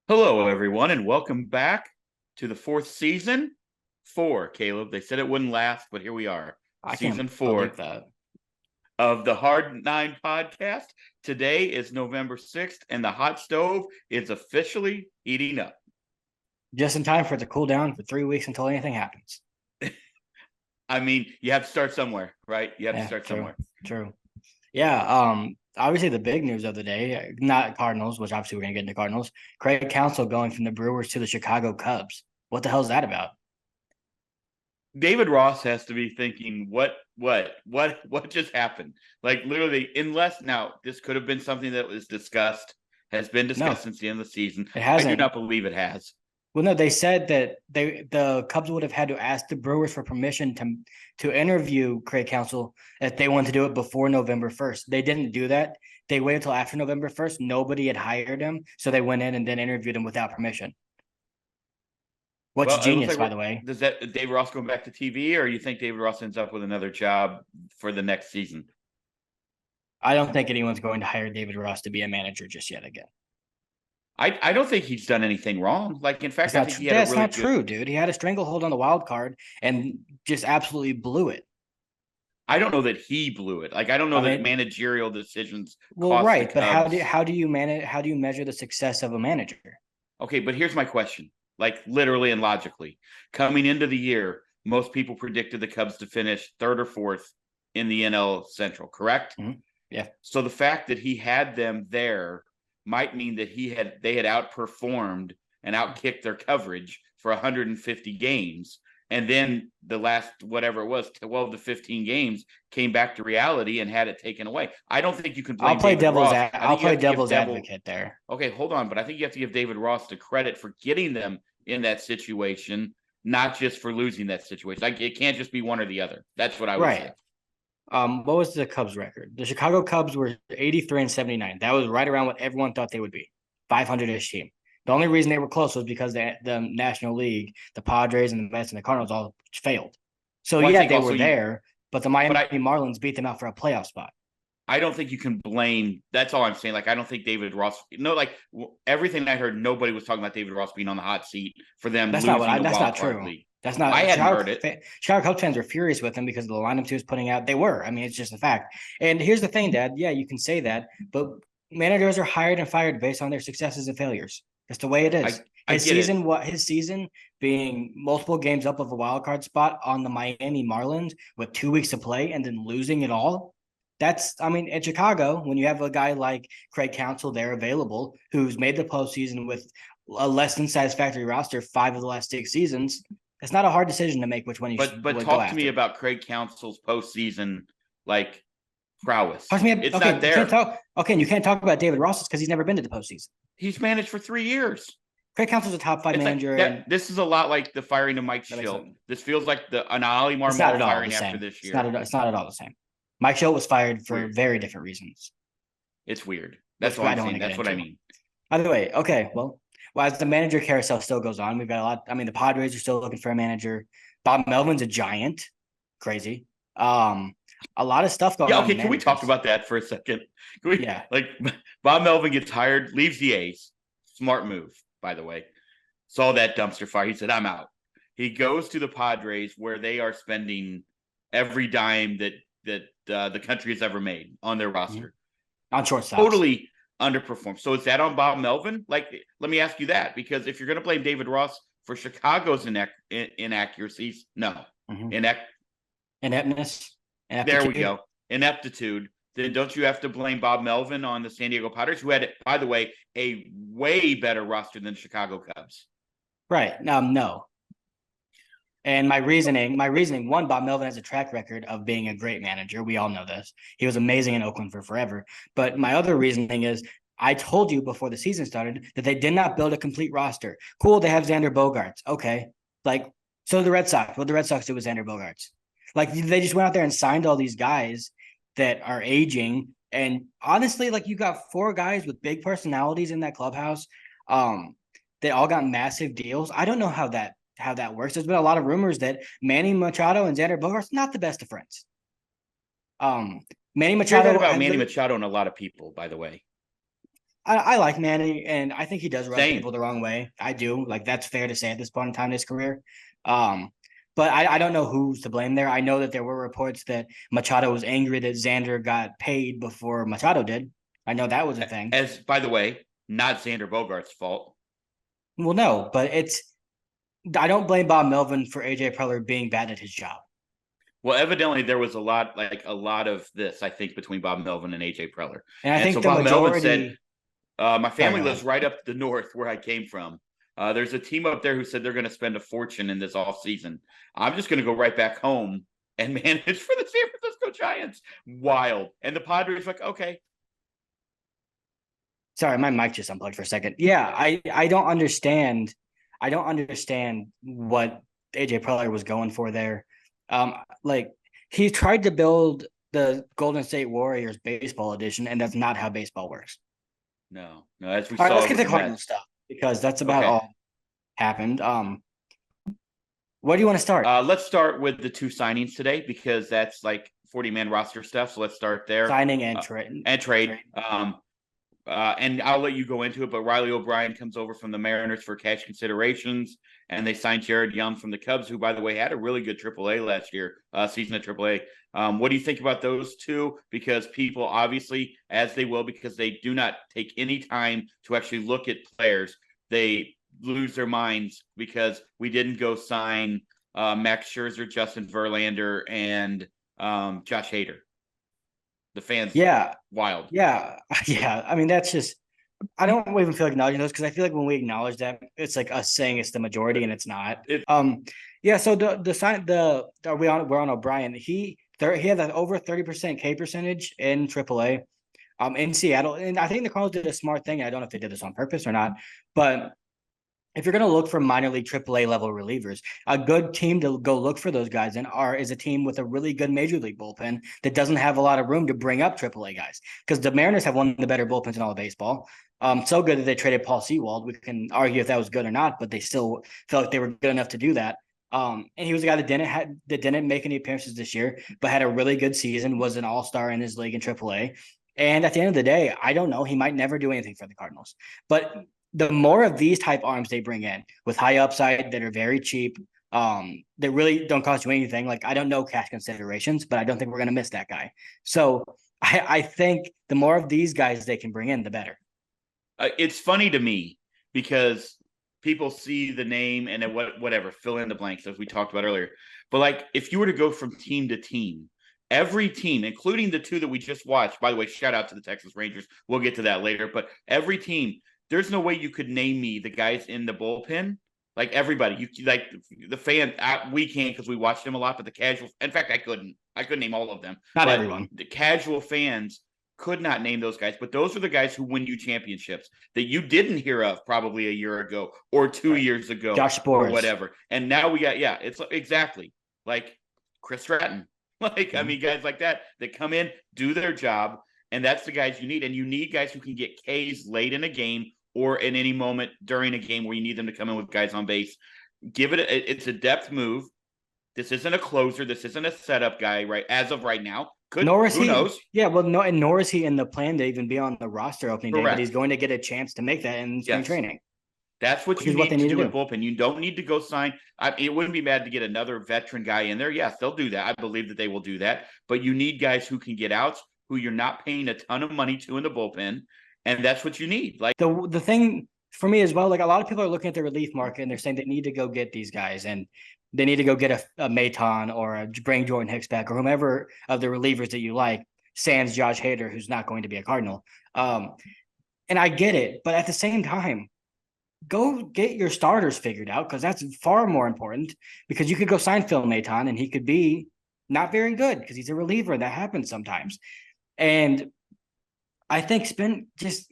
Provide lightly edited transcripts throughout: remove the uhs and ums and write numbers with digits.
Hello, everyone, and welcome back to the fourth season. Four, Caleb. They said it wouldn't last, but here we are. I Season can't four believe that. of the Hard Nine podcast. Today is November 6th, and the hot stove is officially heating up. Just in time for it to cool down for 3 weeks until anything happens. I mean, you have to start somewhere, right? You have to start True, somewhere. true. Yeah, obviously the big news of the day, not Cardinals, which obviously we're gonna get into Cardinals. Craig Counsell going from the Brewers to the Chicago Cubs. What the hell is that about? David Ross has to be thinking, what just happened? Like literally, unless now this could have been something that was discussed, has been discussed No, since the end of the season. it I do hasn't. not believe it has. Well, no, they said that the Cubs would have had to ask the Brewers for permission to interview Craig Counsell if they wanted to do it before November 1st. They didn't do that. They waited until after November 1st. Nobody had hired him, so they went in and then interviewed him without permission. What's Well, it looks genius, like by the way. does that David Ross going back to TV, or you think David Ross ends up with another job for the next season? I don't think anyone's going to hire David Ross to be a manager just yet again. I don't think he's done anything wrong. Like in fact, I think he had That's a really not good. true, dude. He had a stranglehold on the wild card and just absolutely blew it. I don't know that he blew it. Like I don't know that managerial decisions Well, cost the right, but Cubs. how do you manage? How do you measure the success of a manager? Okay, but here's my question. Like literally and logically, coming into the year, most people predicted the Cubs to finish third or fourth in the NL Central, correct? Mm-hmm. Yeah. So the fact that he had them there might mean that they had outperformed and outkicked their coverage for 150 games. And then the last, whatever it was, 12 to 15 games came back to reality and had it taken away. I don't think you can blame David Ross. I'll play devil's advocate there. Okay, hold on. But I think you have to give David Ross the credit for getting them in that situation, not just for losing that situation. Like it can't just be one or the other. That's what I would say. What was the Cubs record? The Chicago Cubs were 83-79. That was right around what everyone thought they would be. 500-ish team. The only reason they were close was because the National League, the Padres and the Mets and the Cardinals all failed. So well, yeah, they were there, but the Miami Marlins beat them out for a playoff spot. I don't think you can blame. That's all I'm saying. Like, I don't think David Ross. No, like everything I heard, nobody was talking about David Ross being on the hot seat for them. That's not what. That's not true. League. That's not. I hadn't heard it. Chicago Cubs fans were furious with him because of the lineups he was putting out. They were. I mean, it's just a fact. And here's the thing, Dad. Yeah, you can say that, but managers are hired and fired based on their successes and failures. That's the way it is. His season being multiple games up of a wild card spot on the Miami Marlins with 2 weeks to play and then losing it all. In Chicago, when you have a guy like Craig Counsell there available, who's made the postseason with a less than satisfactory roster 5 of the last 6 seasons, it's not a hard decision to make which one you should. But talk to me about Craig Counsell's postseason like prowess. It's not there. And you can't talk about David Ross's because he's never been to the postseason. He's managed for 3 years. Craig Counsell's a top 5 manager. This is a lot like the firing of Mike Schill. This feels like an Ali Marmol firing after this year. It's not at all the same. Mike Schill was fired for very different reasons. It's weird. That's what I'm saying. That's what I mean. Either way, okay. Well, as the manager carousel still goes on, we've got a lot. I mean, the Padres are still looking for a manager. Bob Melvin's a giant. Crazy. A lot of stuff going on. Okay, can we talk about that for a second? Like Bob Melvin gets hired, leaves the A's. Smart move, by the way. Saw that dumpster fire. He said, I'm out. He goes to the Padres where they are spending every dime that the country has ever made on their roster. On shortstop. Totally underperformed. So is that on Bob Melvin? Like, let me ask you that, because if you're going to blame David Ross for Chicago's inaccuracies, no. Ineptness. There we go. Ineptitude. Then don't you have to blame Bob Melvin on the San Diego Padres, who had, by the way, a way better roster than the Chicago Cubs? Right. No. And my reasoning, one, Bob Melvin has a track record of being a great manager. We all know this. He was amazing in Oakland for forever. But my other reasoning is I told you before the season started that they did not build a complete roster. Cool, they have Xander Bogaerts. Okay. Like, so the Red Sox. What the Red Sox do with Xander Bogaerts? Like, they just went out there and signed all these guys that are aging. And honestly, like, you got 4 guys with big personalities in that clubhouse. They all got massive deals. I don't know how that works. There's been a lot of rumors that Manny Machado and Xander Bogaerts not the best of friends. Manny Machado about Manny Machado and a lot of people, by the way. I like Manny, and I think he does rub Same. people the wrong way. I do. Like that's fair to say at this point in time in his career. Um, but I don't know who's to blame there. I know that there were reports that Machado was angry that Xander got paid before Machado did. I know that was a thing. As by the way, not Xander Bogaerts' fault. Well, no, but I don't blame Bob Melvin for AJ Preller being bad at his job. Well, evidently there was a lot of this, I think, between Bob Melvin and AJ Preller. And I think so the Bob majority Melvin said, my family Sorry, lives right up the north where I came from. There's a team up there who said they're going to spend a fortune in this offseason. I'm just going to go right back home and manage for the San Francisco Giants. Wild. And the Padres like, okay. Sorry, my mic just unplugged for a second. Yeah, I don't understand. I don't understand what AJ Preller was going for there. Like he tried to build the Golden State Warriors baseball edition, and that's not how baseball works. No, as we All right, saw let's get with to the Cardinal Mets. stuff because that's about Okay. all happened. Where do you want to start? Let's start with the two signings today because that's like 40-man roster stuff. So let's start there. Signing and trade. And trade. And I'll let you go into it, but Riley O'Brien comes over from the Mariners for cash considerations, and they signed Jared Young from the Cubs, who, by the way, had a really good AAA last year, season at AAA. What do you think about those two? Because people obviously, as they will, because they do not take any time to actually look at players, they lose their minds because we didn't go sign Max Scherzer, Justin Verlander, and Josh Hader. The fans, wild. Yeah. I mean, that's just I don't even feel like acknowledging those because I feel like when we acknowledge that, it's like us saying it's the majority and it's not. Yeah. So the sign we're on O'Brien. He had that over 30% K percentage in AAA, in Seattle, and I think the Cardinals did a smart thing. I don't know if they did this on purpose or not, but if you're going to look for minor league AAA level relievers, a good team to go look for those guys is a team with a really good major league bullpen that doesn't have a lot of room to bring up AAA guys. Because the Mariners have one of the better bullpens in all of baseball. So good that they traded Paul Sewald. We can argue if that was good or not, but they still felt like they were good enough to do that. And he was a guy that didn't make any appearances this year, but had a really good season. Was an all-star in his league in AAA. And at the end of the day, I don't know. He might never do anything for the Cardinals, but the more of these type arms they bring in with high upside that are very cheap, that really don't cost you anything. Like I don't know cash considerations, but I don't think we're gonna miss that guy. So I think the more of these guys they can bring in, the better. It's funny to me because people see the name and then whatever, fill in the blanks as we talked about earlier. But like if you were to go from team to team, every team, including the two that we just watched, by the way, shout out to the Texas Rangers. We'll get to that later. But every team, there's no way you could name me the guys in the bullpen. Like everybody, you like the fan. We can't because we watched them a lot. But the casual, in fact, I couldn't name all of them. Not everyone. The casual fans could not name those guys. But those are the guys who win you championships that you didn't hear of probably a year ago or 2 years ago, Josh or Sborz. whatever. And now we got it's exactly like Chris Stratton. I mean, guys like that come in, do their job, and that's the guys you need. And you need guys who can get Ks late in a game or in any moment during a game where you need them to come in with guys on base. It's a depth move. This isn't a closer. This isn't a setup guy, right? As of right now. Who knows? Yeah, well, nor is he in the plan to even be on the roster opening day, but he's going to get a chance to make that in spring training. That's what you need to do in bullpen. You don't need to go sign. It wouldn't be bad to get another veteran guy in there. Yes, they'll do that. I believe that they will do that. But you need guys who can get outs, who you're not paying a ton of money to in the bullpen. And that's what you need. Like the thing for me as well, like a lot of people are looking at the relief market and they're saying they need to go get these guys and they need to go get a Maton or bring Jordan Hicks back or whomever of the relievers that you like, sans Josh Hader, who's not going to be a Cardinal. And I get it, but at the same time, go get your starters figured out because that's far more important because you could go sign Phil Maton and he could be not very good because he's a reliever. That happens sometimes. And I think just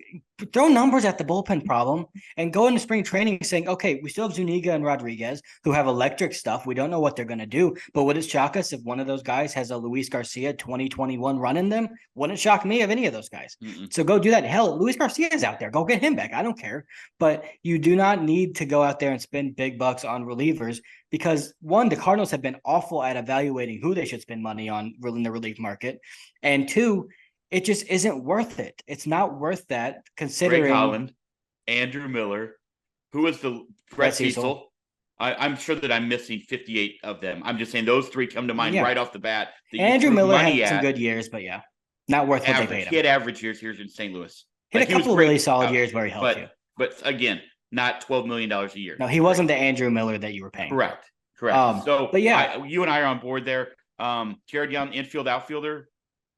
throw numbers at the bullpen problem and go into spring training saying, okay, we still have Zuniga and Rodriguez who have electric stuff. We don't know what they're going to do, but would it shock us if one of those guys has a Luis Garcia 2021 run in them? Wouldn't shock me of any of those guys. So go do that. Hell, Luis Garcia is out there. Go get him back. I don't care. But you do not need to go out there and spend big bucks on relievers because one, the Cardinals have been awful at evaluating who they should spend money on in the relief market. And two, it just isn't worth it. It's not worth that Greg considering Holland, Andrew Miller, who was the Brett Brett Cecil. Cecil. I'm sure that I'm missing 58 of them. I'm just saying those three come to mind right off the bat that Andrew you threw Miller money had some at. good years, but yeah, not worth what they Average. paid him. He had average years here in St. Louis. He had a couple of really solid years where he helped you. But again, not $12 million a year. No, he wasn't the Andrew Miller that you were paying. Correct. But yeah, you and I are on board there. Jared Young, infield outfielder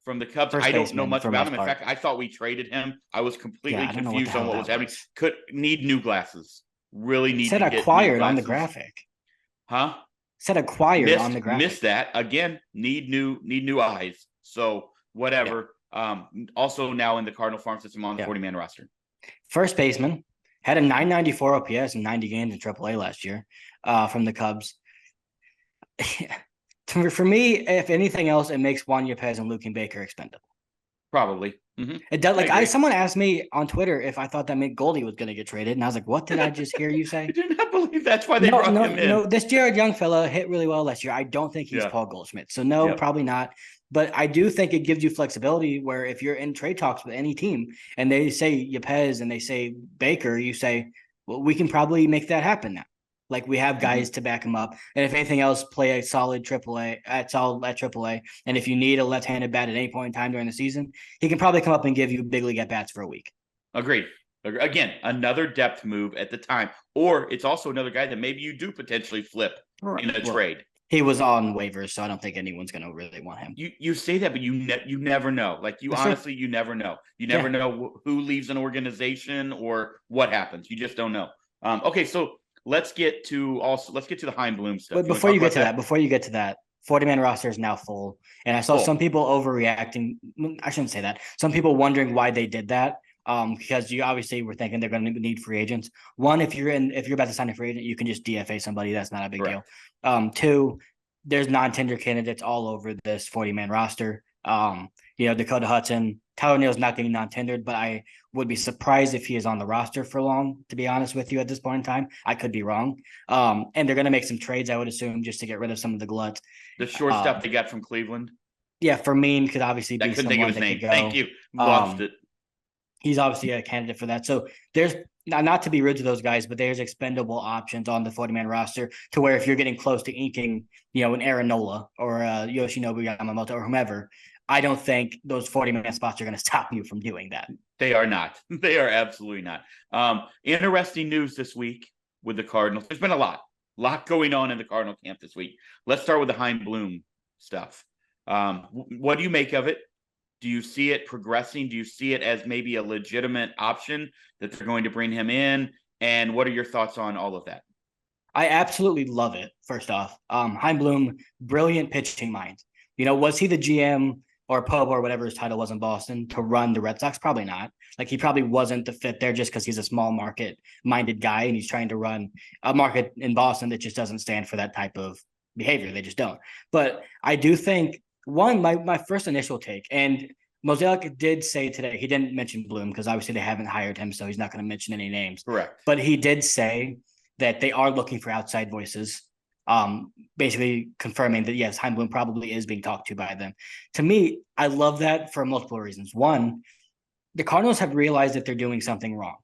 from the Cubs. I don't know much about him. In fact, I thought we traded him. I was completely confused on what was happening. Could need new glasses. Really need to get acquired on the graphic. Huh? Said acquired on the graphic. Missed that again. Need new eyes. So whatever. Yeah. Also now in the Cardinal farm system on the 40-man roster. First baseman had a 994 OPS in 90 games in AAA last year from the Cubs. For me, if anything else, it makes Juan Yepez and Luke Baker expendable. Probably. Mm-hmm. It does. Like someone asked me on Twitter if I thought that Mick Goldie was going to get traded, and I was like, "What did I just hear you say?" I do not believe that's why they brought him in. No, this Jared Young fella hit really well last year. I don't think he's Paul Goldschmidt, so no, probably not. But I do think it gives you flexibility where if you're in trade talks with any team and they say Yepez and they say Baker, you say, "Well, we can probably make that happen now." Like we have guys to back him up, and if anything else, play a solid AAA at AAA. And if you need a left-handed bat at any point in time during the season, he can probably come up and give you big league at bats for a week. Agreed. Again, another depth move at the time, or it's also another guy that maybe you do potentially flip in a trade. He was on waivers, so I don't think anyone's going to really want him. You say that, but you never know. Like you honestly, you never know. You never know who leaves an organization or what happens. You just don't know. Okay, so. Let's get to the Chaim Bloom stuff. But before you get to that, 40-man roster is now full. And I saw some people overreacting. I shouldn't say that. Some people wondering why they did that. Because you obviously were thinking they're going to need free agents. One, if you're about to sign a free agent, you can just DFA somebody. That's not a big deal. Two, there's non-tender candidates all over this 40-man roster. Dakota Hudson, Tyler Neal's not getting non-tendered, but I would be surprised if he is on the roster for long, to be honest with you at this point in time. I could be wrong. And they're going to make some trades, I would assume, just to get rid of some of the gluts. The shortstop they got from Cleveland? Yeah, Fermin could obviously be someone that could go. Thank you. Lost it. He's obviously a candidate for that. So there's, not to be rude to those guys, but there's expendable options on the 40-man roster to where if you're getting close to inking, an Aaron Nola or Yoshinobu Yamamoto or whomever, I don't think those 40-man spots are going to stop you from doing that. They are not. They are absolutely not. Interesting news this week with the Cardinals. There's been a lot going on in the Cardinal camp this week. Let's start with the Chaim Bloom stuff. What do you make of it? Do you see it progressing? Do you see it as maybe a legitimate option that they're going to bring him in? And what are your thoughts on all of that? I absolutely love it, first off. Chaim Bloom, brilliant pitching mind. Was he the GM or Pub or whatever his title was in Boston to run the Red Sox? Probably not. Like he probably wasn't the fit there just because he's a small market minded guy and he's trying to run a market in Boston that just doesn't stand for that type of behavior. They just don't. But I do think my first initial take, and Mosaic did say today, he didn't mention Bloom because obviously they haven't hired him, so he's not going to mention any names. Correct. But he did say that they are looking for outside voices. Basically confirming that yes, Chaim Bloom probably is being talked to by them. To me, I love that for multiple reasons. One, the Cardinals have realized that they're doing something wrong.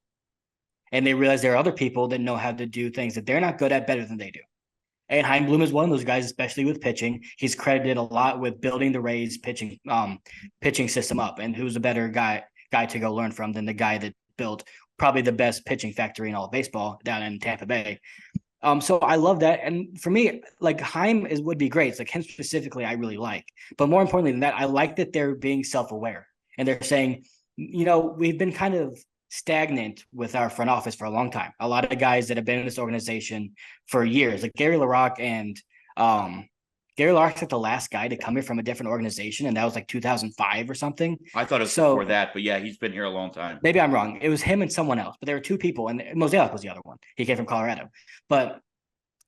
And they realize there are other people that know how to do things that they're not good at better than they do. And Chaim Bloom is one of those guys, especially with pitching. He's credited a lot with building the Rays pitching system up. And who's a better guy to go learn from than the guy that built probably the best pitching factory in all of baseball down in Tampa Bay. So I love that. And for me, like Chaim would be great. It's like him specifically, I really like. But more importantly than that, I like that they're being self-aware and they're saying, we've been kind of stagnant with our front office for a long time. A lot of guys that have been in this organization for years, like Gary LaRocque and Gary LaRocque's like the last guy to come here from a different organization, and that was like 2005 or something. I thought it was before that, but yeah, he's been here a long time. Maybe I'm wrong. It was him and someone else, but there were two people, and Mosaic was the other one. He came from Colorado. But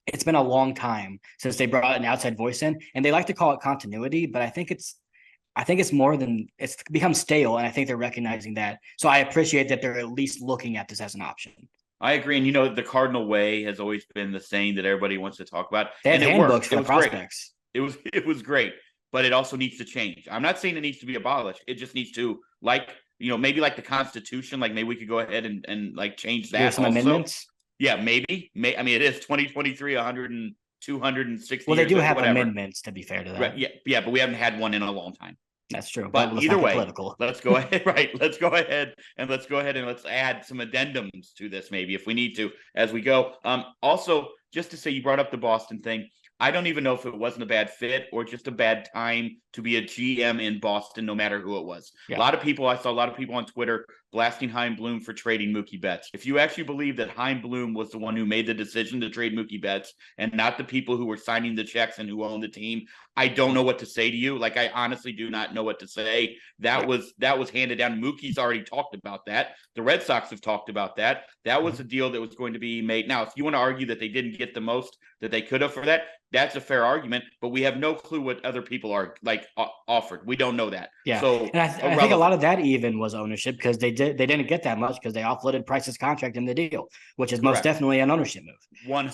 it's been a long time since they brought an outside voice in, and they like to call it continuity, but I think it's more than it's become stale, and I think they're recognizing that. So I appreciate that they're at least looking at this as an option. I agree. And the Cardinal way has always been the saying that everybody wants to talk about. They have handbooks for the prospects. It was great. but it also needs to change. I'm not saying it needs to be abolished. It just needs to, like, maybe like the Constitution, like maybe we could go ahead and like change that. There's some also. amendments. Yeah, maybe. I mean, it is 2023, 100 and 260 Well, they years do old, have whatever. amendments, to be fair to that. Right, yeah, but we haven't had one in a long time. That's true. But let's either not get way, political. let's go ahead. Right, let's go ahead and let's add some addendums to this, maybe if we need to, as we go. Also, just to say, you brought up the Boston thing. I don't even know if it wasn't a bad fit or just a bad time to be a GM in Boston, no matter who it was. Yeah. I saw a lot of people on Twitter blasting Chaim Bloom for trading Mookie Betts. If you actually believe that Chaim Bloom was the one who made the decision to trade Mookie Betts and not the people who were signing the checks and who owned the team, I don't know what to say to you. Like, I honestly do not know what to say. That was handed down. Mookie's already talked about that. The Red Sox have talked about that. That was a deal that was going to be made. Now, if you want to argue that they didn't get the most that they could have for that, that's a fair argument, but we have no clue what other people are like offered. We don't know that. Yeah. So, and I think a lot of that even was ownership, because they didn't get that much because they offloaded Price's contract in the deal, which is most definitely an ownership move. 100%.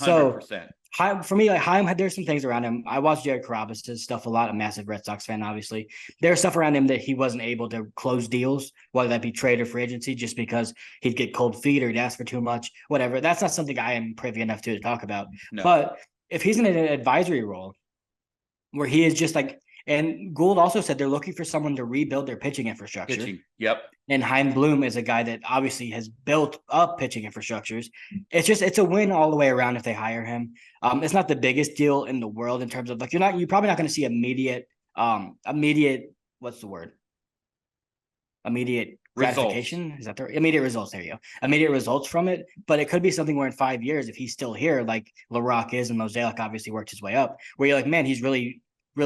So, for me, like Chaim, there's some things around him. I watched Jared Carrabis' stuff a lot. A massive Red Sox fan, obviously. There's stuff around him that he wasn't able to close deals, whether that be trade or free agency, just because he'd get cold feet or he'd ask for too much, whatever. That's not something I am privy enough to talk about. No. But if he's in an advisory role where he is just like, and Gould also said they're looking for someone to rebuild their pitching infrastructure. Yep. And Chaim Bloom is a guy that obviously has built up pitching infrastructures. It's a win all the way around if they hire him. It's not the biggest deal in the world in terms of like, you're probably not going to see immediate what's the word? Immediate gratification. Results. Is that the immediate results? There you go. Immediate results from it. But it could be something where in 5 years, if he's still here, like LaRock is, and Mosaic obviously worked his way up, where you're like, man, he's really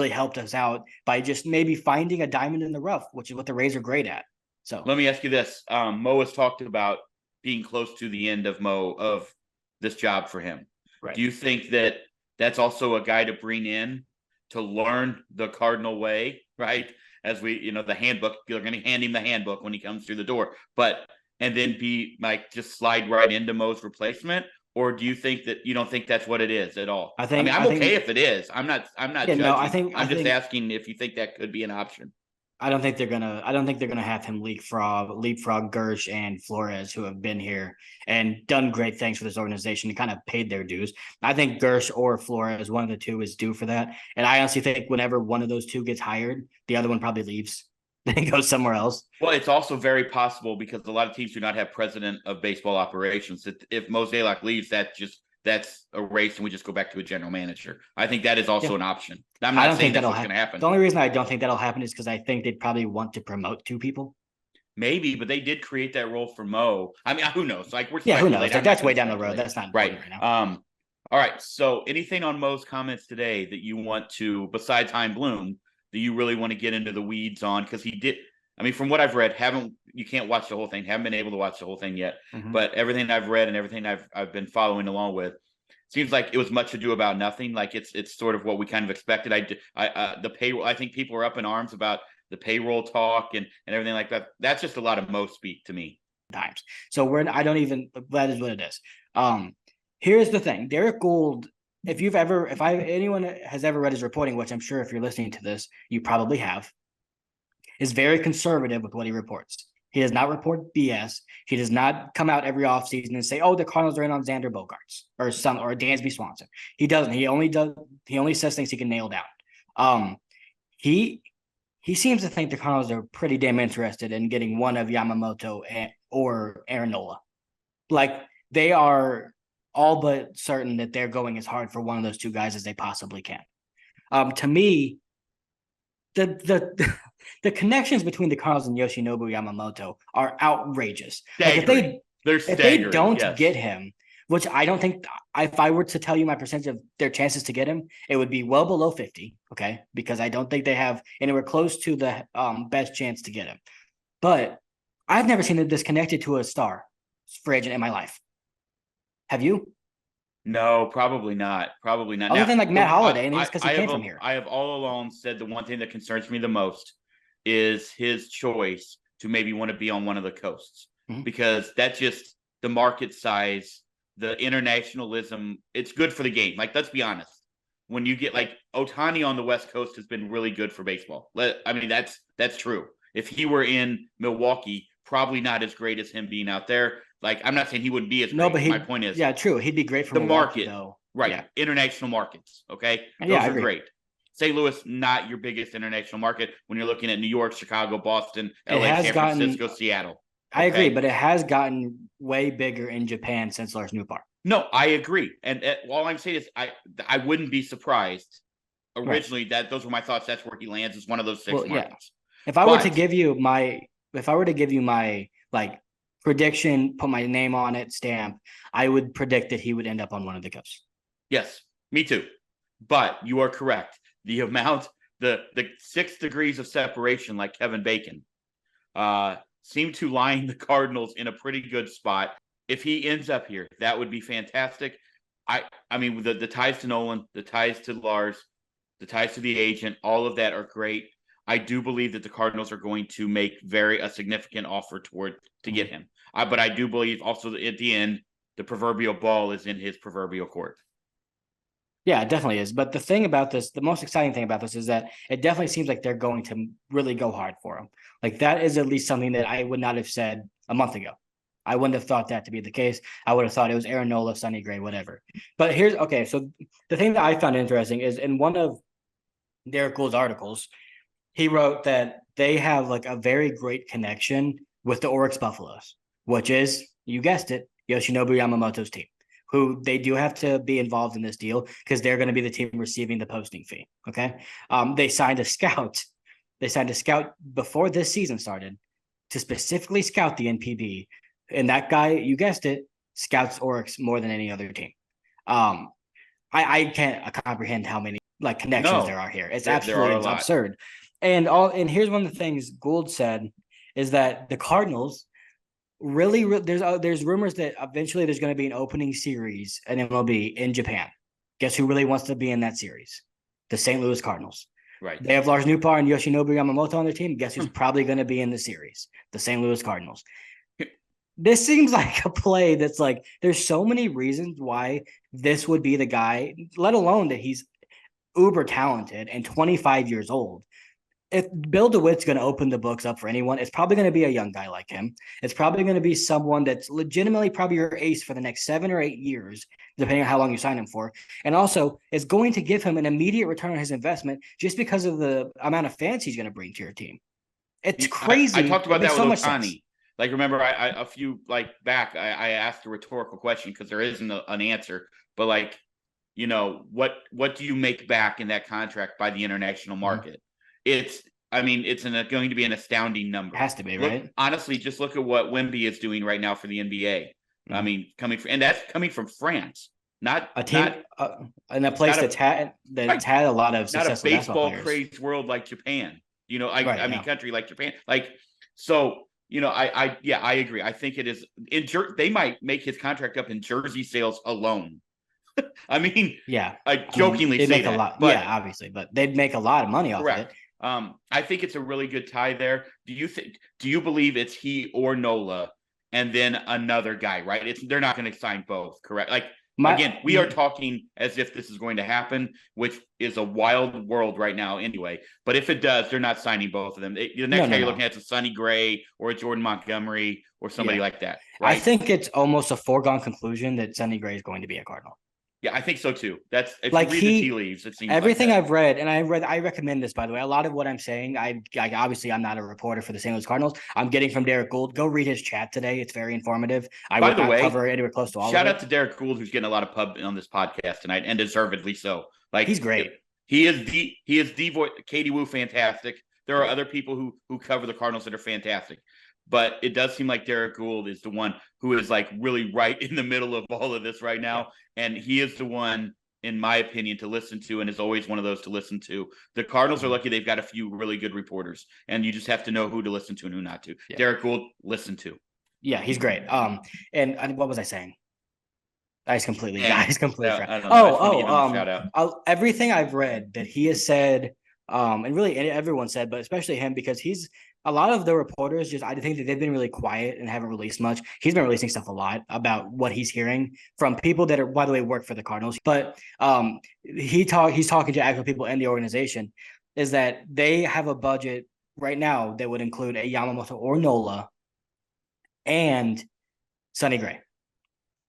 helped us out by just maybe finding a diamond in the rough, which is what the Rays are great at. So let me ask you this. Mo has talked about being close to the end of this job for him. Right. Do you think that that's also a guy to bring in to learn the Cardinal way, right? As we, the handbook, you're going to hand him the handbook when he comes through the door, and then be like, just slide right into Mo's replacement? Or do you think that you don't think that's what it is at all? I'm okay if it is. I'm not judging. No, I'm just asking if you think that could be an option. I don't think they're gonna have him leapfrog Gersh and Flores, who have been here and done great things for this organization and kind of paid their dues. I think Gersh or Flores, one of the two, is due for that. And I honestly think whenever one of those two gets hired, the other one probably leaves and goes somewhere else. Well, it's also very possible because a lot of teams do not have president of baseball operations. If Mosaic leaves, that's erased and we just go back to a general manager. I think that is also an option. I'm not saying that's what's going to happen. The only reason I don't think that'll happen is because I think they'd probably want to promote two people. Maybe, but they did create that role for Mo. I mean, who knows? Like, who knows? Like, that's way down the road. That's not right now. All right. So, anything on Mo's comments today that you want to, besides Chaim Bloom, that you really want to get into the weeds on? Because he did. I mean, from what I've read, you can't watch the whole thing. Haven't been able to watch the whole thing yet. Mm-hmm. But everything I've read and everything I've been following along with, seems like it was much ado about nothing. Like it's sort of what we kind of expected. The payroll. I think people are up in arms about the payroll talk and everything like that. That's just a lot of Mo speak to me. Times. So that is what it is. Here's the thing, Derek Gould. Anyone has ever read his reporting, which I'm sure if you're listening to this, you probably have, is very conservative with what he reports. He does not report BS. He does not come out every offseason and say, "Oh, the Cardinals are in on Xander Bogaerts or Dansby Swanson." He doesn't. He only says things he can nail down. He seems to think the Cardinals are pretty damn interested in getting one of Yamamoto or Aaron Nola. Like, they are all but certain that they're going as hard for one of those two guys as they possibly can. To me, the connections between the Cardinals and Yoshinobu Yamamoto are outrageous. Like, if they don't get him, which I don't think, if I were to tell you my percentage of their chances to get him, it would be well below 50, okay? Because I don't think they have anywhere close to the best chance to get him. But I've never seen them disconnected to a star free agent in my life. Have you? No, probably not. Probably not. Other than like Matt Holliday, and it's because he came from here. I have all along said the one thing that concerns me the most is his choice to maybe want to be on one of the coasts, because that's just the market size, the internationalism. It's good for the game. Like, let's be honest. when you get like Ohtani on the West Coast has been really good for baseball. I mean, that's true. If he were in Milwaukee, probably not as great as him being out there. Like, I'm not saying he wouldn't be as No, great. but My point is, yeah, true. He'd be great for the Milwaukee, market, though. right? Yeah. International markets, okay? Yeah, Those I are agree. great. St. Louis, not your biggest international market when you're looking at New York, Chicago, Boston, It LA, has San gotten, Francisco, Seattle. I agree, Okay. but it has gotten way bigger in Japan since Lars Nootbaar. No, I agree. And all I'm saying is I wouldn't be surprised originally that those were my thoughts. That's where he lands is one of those six Well, yeah. markets. If I were to give you my like prediction, put my name on it, stamp, I would predict that he would end up on one of the coasts. Yes, me too. But you are correct. The amount, the 6 degrees of separation, like Kevin Bacon, seem to line the Cardinals in a pretty good spot. If he ends up here, that would be fantastic. I mean, the ties to Nolan, the ties to Lars, the ties to the agent, all of that are great. I do believe that the Cardinals are going to make a significant offer to get him. But I do believe also that at the end, the proverbial ball is in his proverbial court. Yeah, it definitely is. But the most exciting thing about this is that it definitely seems like they're going to really go hard for him. Like that is at least something that I would not have said a month ago. I wouldn't have thought that to be the case. I would have thought it was Aaron Nola, Sonny Gray, whatever. But so the thing that I found interesting is in one of Derek Gould's articles, he wrote that they have like a very great connection with the Oryx Buffaloes, which is, you guessed it, Yoshinobu Yamamoto's team, who they do have to be involved in this deal because they're going to be the team receiving the posting fee. Okay. They signed a scout. They signed a scout before this season started to specifically scout the NPB. And that guy, you guessed it, scouts Oryx more than any other team. I can't comprehend how many like connections there are here. It's absolutely absurd. And here's one of the things Gould said is that the Cardinals really there's rumors that eventually there's going to be an opening series and MLB in Japan. Guess who really wants to be in that series? The St. Louis Cardinals. Right. They have Lars Nootbaar and Yoshinobu Yamamoto on their team. Guess who's probably going to be in the series? The St. Louis Cardinals. This seems like a play that's like there's so many reasons why this would be the guy, let alone that he's uber talented and 25 years old. If Bill DeWitt's going to open the books up for anyone, it's probably going to be a young guy like him. It's probably going to be someone that's legitimately probably your ace for the next 7 or 8 years, depending on how long you sign him for. And also, it's going to give him an immediate return on his investment just because of the amount of fans he's going to bring to your team. It's crazy. I talked about that with Ohtani. Like, remember, a few back, I asked a rhetorical question because there isn't an answer. But like, what do you make back in that contract by the international market? Mm-hmm. It's going to be an astounding number. It has to be, right? Honestly, just look at what Wemby is doing right now for the NBA. Mm-hmm. That's coming from France, not a team, in a place that's had a lot of success. Not a baseball crazed world like Japan. Country like Japan. I agree. I think it is they might make his contract up in jersey sales alone. I jokingly say that, a lot, but obviously, but they'd make a lot of money off of it. I think it's a really good tie there. Do you believe it's he or Nola and then another guy, right? They're not going to sign both, correct? We are talking as if this is going to happen, which is a wild world right now anyway. But if it does, they're not signing both of them. The next guy you're looking at is a Sonny Gray or a Jordan Montgomery or somebody like that. Right? I think it's almost a foregone conclusion that Sonny Gray is going to be a Cardinal. Yeah, I think so too. That's if you read the tea leaves, it seems everything I've read, and I recommend this, by the way. A lot of what I'm saying, I obviously I'm not a reporter for the St. Louis Cardinals. I'm getting from Derek Gould. Go read his chat today. It's very informative. I will not cover anywhere close to all of it. Shout out to Derek Gould, who's getting a lot of pub on this podcast tonight, and deservedly so. He's great. He is the voice. Katie Wu, fantastic. There are other people who cover the Cardinals that are fantastic. But it does seem like Derek Gould is the one who is really right in the middle of all of this right now. And he is the one, in my opinion, to listen to, and is always one of those to listen to. The Cardinals are lucky they've got a few really good reporters, and you just have to know who to listen to and who not to. Yeah. Derek Gould, listen to. Yeah, he's great. And what was I saying? I completely forgot. Everything I've read that he has said And really everyone said, but especially him, because a lot of the reporters I think that they've been really quiet and haven't released much. He's been releasing stuff a lot about what he's hearing from people that are, by the way, work for the Cardinals. But he's talking to actual people in the organization, is that they have a budget right now that would include a Yamamoto or Nola and Sonny Gray.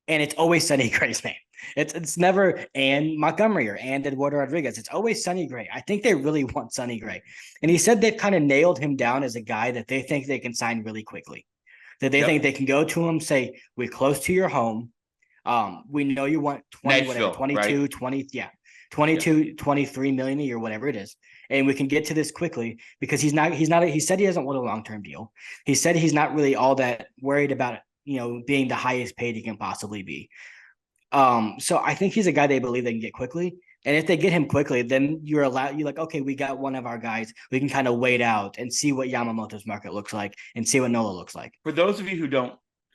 And it's always Sonny Gray's name. It's never and Montgomery and Eduardo Rodriguez. It's always Sonny Gray. I think they really want Sonny Gray. And he said they've kind of nailed him down as a guy that they think they can sign really quickly. That they think they can go to him, say, we're close to your home. We know you want 20, Nashville, whatever, 22, right? 20, yeah. 22, 23 million a year, whatever it is. And we can get to this quickly because he said he doesn't want a long-term deal. He said he's not really all that worried about it, being the highest paid he can possibly be. So I think he's a guy they believe they can get quickly. And if they get him quickly, then you're like, okay, we got one of our guys. We can kind of wait out and see what Yamamoto's market looks like and see what Nola looks like. For those of you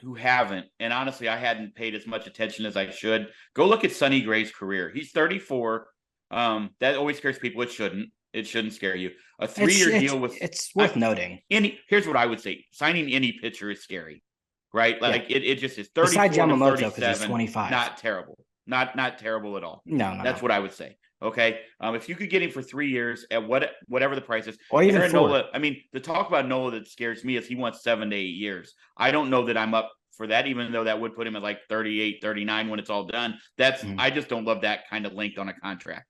who haven't, and honestly, I hadn't paid as much attention as I should, go look at Sonny Gray's career. He's 34. That always scares people. It shouldn't scare you. A 3-year deal with it's worth noting. Here's what I would say: signing any pitcher is scary, right? Like it just is. 34 Besides Yamamoto, because he's 25. Not terrible. Not terrible at all. No. That's what I would say. Okay. If you could get him for 3 years at whatever the price is, or even 4. Nola, I mean, the talk about Nola that scares me is he wants 7 to 8 years. I don't know that I'm up for that, even though that would put him at like 38, 39 when it's all done. I just don't love that kind of length on a contract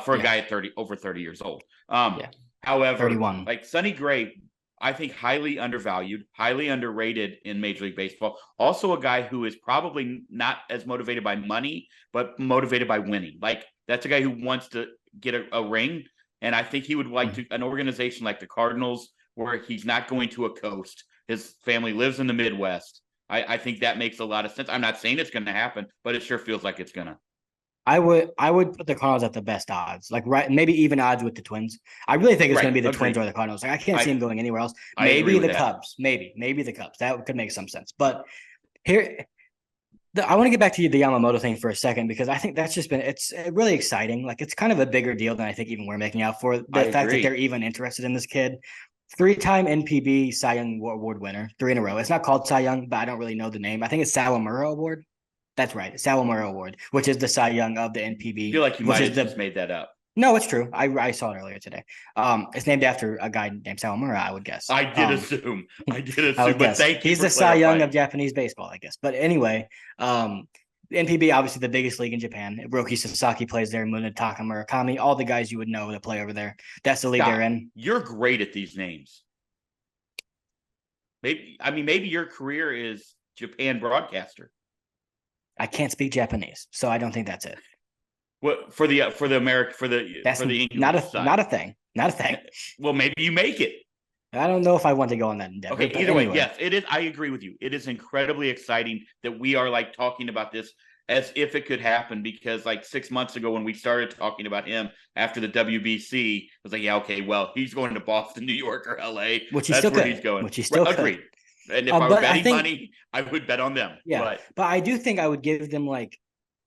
for a guy at over 30 years old. However, 31. Like Sonny Gray, I think highly undervalued, highly underrated in Major League Baseball. Also a guy who is probably not as motivated by money, but motivated by winning. Like that's a guy who wants to get a ring. And I think he would like to an organization like the Cardinals, where he's not going to a coast. His family lives in the Midwest. I think that makes a lot of sense. I'm not saying it's going to happen, but it sure feels like it's going to. I would put the Cardinals at the best odds, like maybe even odds with the Twins. I really think it's going to be the Twins or the Cardinals. Like I can't see him going anywhere else. Maybe the Cubs, maybe the Cubs. That could make some sense. But here, I want to get back to the Yamamoto thing for a second, because I think that's just it's really exciting. Like it's kind of a bigger deal than I think even we're making out for. The fact that they're even interested in this kid. 3-time NPB Cy Young Award winner, 3 in a row. It's not called Cy Young, but I don't really know the name. I think it's Sawamura Award. That's right, Sawamura Award, which is the Cy Young of the NPB. I feel like you might have just made that up. No, it's true. I saw it earlier today. It's named after a guy named Sawamura, I would guess. I did assume, but thank you. He's the Cy Young of Japanese baseball, I guess. But anyway, NPB, obviously the biggest league in Japan. Roki Sasaki plays there, Munetaka Murakami, all the guys you would know that play over there. That's the league they're in. You're great at these names. Maybe your career is Japan broadcaster. I can't speak Japanese, so I don't think that's it. What for the English not a side. Not a thing. Well, maybe you make it. I don't know if I want to go on that endeavor. Okay, either way, yes, it is. I agree with you. It is incredibly exciting that we are like talking about this as if it could happen, because like 6 months ago when we started talking about him after the WBC, it was like, yeah, okay, well, he's going to Boston, New York, or LA. Which he's still where he's going. Which he still agreed. And if I were betting money, I would bet on them. Yeah, but I do think I would give them like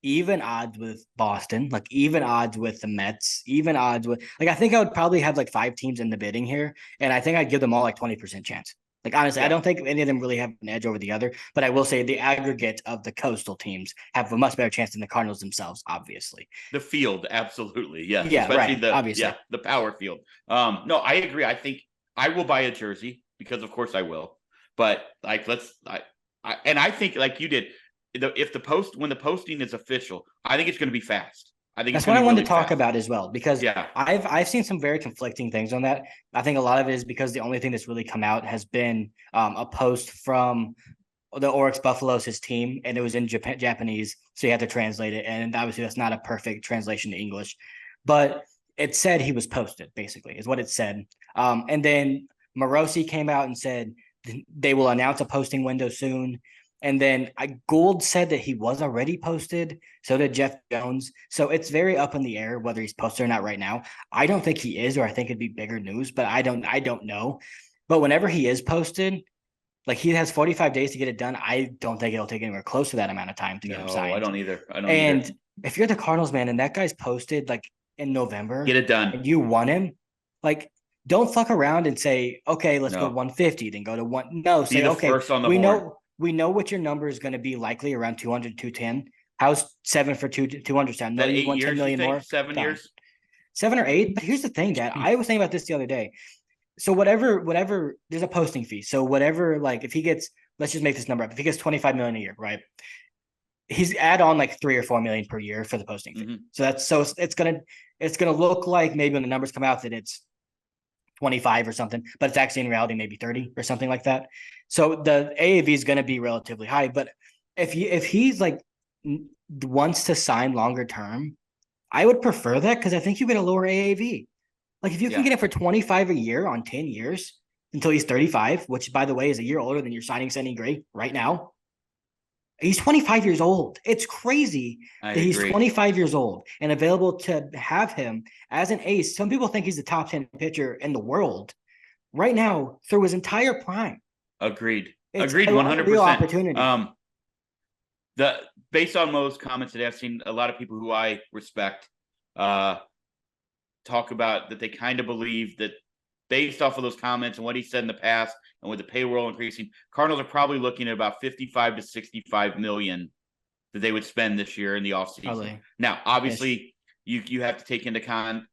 even odds with Boston, like even odds with the Mets, even odds with I think I would probably have like 5 teams in the bidding here, and I think I'd give them all like 20% chance. Like honestly, I don't think any of them really have an edge over the other, but I will say the aggregate of the coastal teams have a much better chance than the Cardinals themselves, obviously. The field, absolutely, yes. Yeah, especially obviously. The power field. No, I agree. I think I will buy a jersey because of course I will. But like I think like you did, when the posting is official, I think it's going to be fast. I think that's what I wanted to talk about as well, because I've seen some very conflicting things on that. I think a lot of it is because the only thing that's really come out has been a post from the Oryx Buffaloes, his team, and it was in Japanese, so you had to translate it, and obviously that's not a perfect translation to English, but it said he was posted, basically, is what it said. And then Morosi came out and said they will announce a posting window soon. And then Gould said that he was already posted. So did Jeff Jones. So it's very up in the air whether he's posted or not right now. I don't think he is, or I think it'd be bigger news, but I don't know. But whenever he is posted, like he has 45 days to get it done. I don't think it'll take anywhere close to that amount of time to get him signed. I don't either. If you're the Cardinals, man, and that guy's posted like in November, get it done. And you want him, Like, don't fuck around and say, okay, let's go No. 150, then go to one. No, Be say, the okay, first on the horn. we know what your number is going to be likely around 200, 210. How's 7 for 200 sound? No, That you 8 want 10 years, you million think? more? 7 Done. years? 7 or 8. But here's the thing, Dad. I was thinking about this the other day. So whatever, there's a posting fee. So whatever, like if he gets, let's just make this number up. If he gets 25 million a year, right? He's add on like 3 or 4 million per year for the posting fee. Mm-hmm. So it's gonna look like maybe when the numbers come out that it's 25 or something, but it's actually in reality maybe 30 or something like that. So the AAV is going to be relatively high. But if he's like wants to sign longer term, I would prefer that because I think you get a lower AAV. Like if you can Yeah. get it for 25 a year on 10 years until he's 35, which by the way is a year older than you're signing Sonny Gray right now. He's 25 years old. It's crazy I that he's agree. 25 years old and available to have him as an ace. Some people think he's the top 10 pitcher in the world right now through his entire prime. Agreed. It's Agreed. a real 100%. opportunity. The based on Mo's comments today, I've seen a lot of people who I respect talk about that they kind of believe that based off of those comments and what he said in the past and with the payroll increasing, Cardinals are probably looking at about 55 to 65 million that they would spend this year in the offseason. Probably. Now, obviously, you have to take into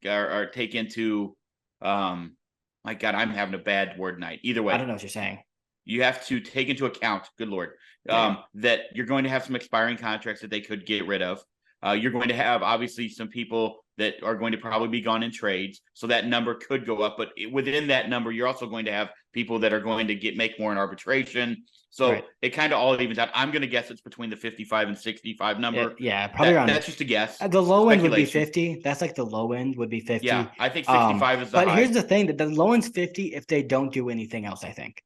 or take into my God, I'm having a bad word night. Either way, I don't know what you're saying. You have to take into account, good Lord, that you're going to have some expiring contracts that they could get rid of. You're going to have obviously some people that are going to probably be gone in trades. So that number could go up, but within that number, you're also going to have people that are going to make more in arbitration. So It kind of all evens out. I'm going to guess it's between the 55 and 65 number. Yeah, probably around. That's just a guess. The low end would be 50. That's like the low end would be 50. Yeah, I think 65 is the high. But high. Here's the thing: that the low end's 50 if they don't do anything else. I think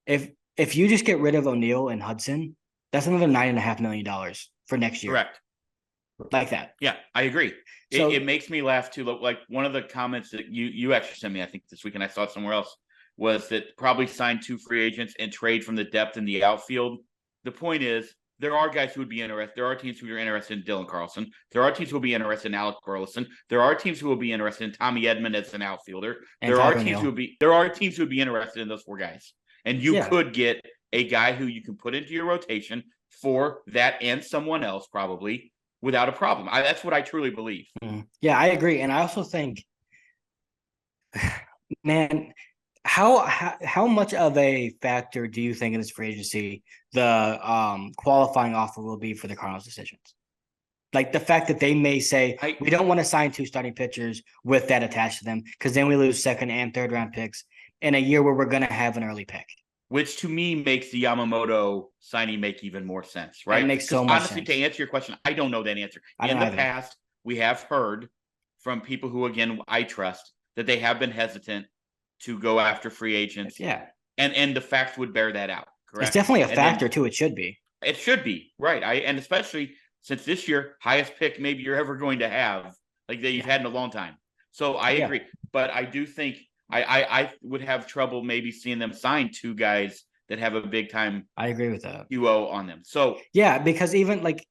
if you just get rid of O'Neill and Hudson, that's another $9.5 million for next year. Correct. Like that. Yeah, I agree. So it makes me laugh too. Like one of the comments that you actually sent me, I think this week, and I saw it somewhere else, was that probably sign 2 free agents and trade from the depth in the outfield. The point is, there are guys who would be interested. There are teams who are interested in Dylan Carlson. There are teams who will be interested in Alec Burleson. There are teams who will be interested in Tommy Edman as an outfielder. There are teams who would be interested in those 4 guys. And you could get a guy who you can put into your rotation for that and someone else probably without a problem. That's what I truly believe. Yeah, I agree. And I also think, man, how much of a factor do you think in this free agency the qualifying offer will be for the Cardinals' decisions? Like the fact that they may say, we don't want to sign 2 starting pitchers with that attached to them because then we lose 2nd and 3rd round picks in a year where we're going to have an early pick. Which to me makes the Yamamoto signing make even more sense, right? It makes so much sense. Honestly, to answer your question, I don't know that answer. In the past, we have heard from people who, again, I trust, that they have been hesitant to go after free agents. Yeah. And the facts would bear that out, correct? It's definitely a factor, too. It should be. It should be, right. And especially since this year, highest pick maybe you're ever going to have, like that you've had in a long time. So I agree. But I do think I would have trouble maybe seeing them sign 2 guys that have a big time. I agree with that. UO on them. So yeah, because even like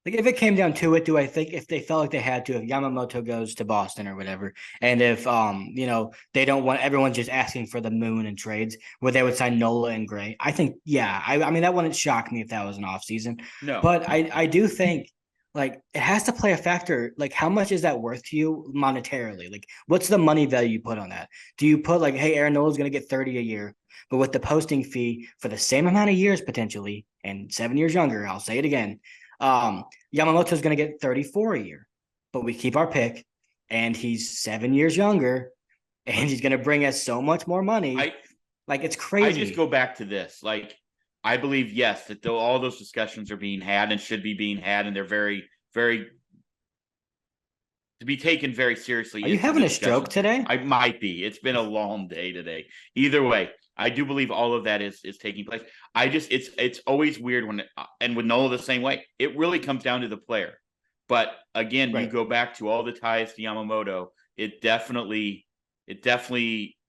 if it came down to it, do I think if they felt like they had to, if Yamamoto goes to Boston or whatever, and if they don't want everyone just asking for the moon and trades where they would sign Nola and Gray, I think I mean that wouldn't shock me if that was an offseason. No, but I do think. Like it has to play a factor. Like how much is that worth to you monetarily? Like what's the money value you put on that? Do you put like, hey, Aaron Nola's going to get 30 a year, but with the posting fee for the same amount of years potentially and 7 years younger, I'll say it again. Yamamoto's going to get 34 a year, but we keep our pick and he's 7 years younger and he's going to bring us so much more money. Like it's crazy. I just go back to this. Like, I believe, yes, that all those discussions are being had and should be being had, and they're very, very to be taken very seriously. Are you having a stroke today? I might be. It's been a long day today. Either way, I do believe all of that is taking place. It's always weird when and with Nola the same way. It really comes down to the player. But again, you go back to all the ties to Yamamoto. It definitely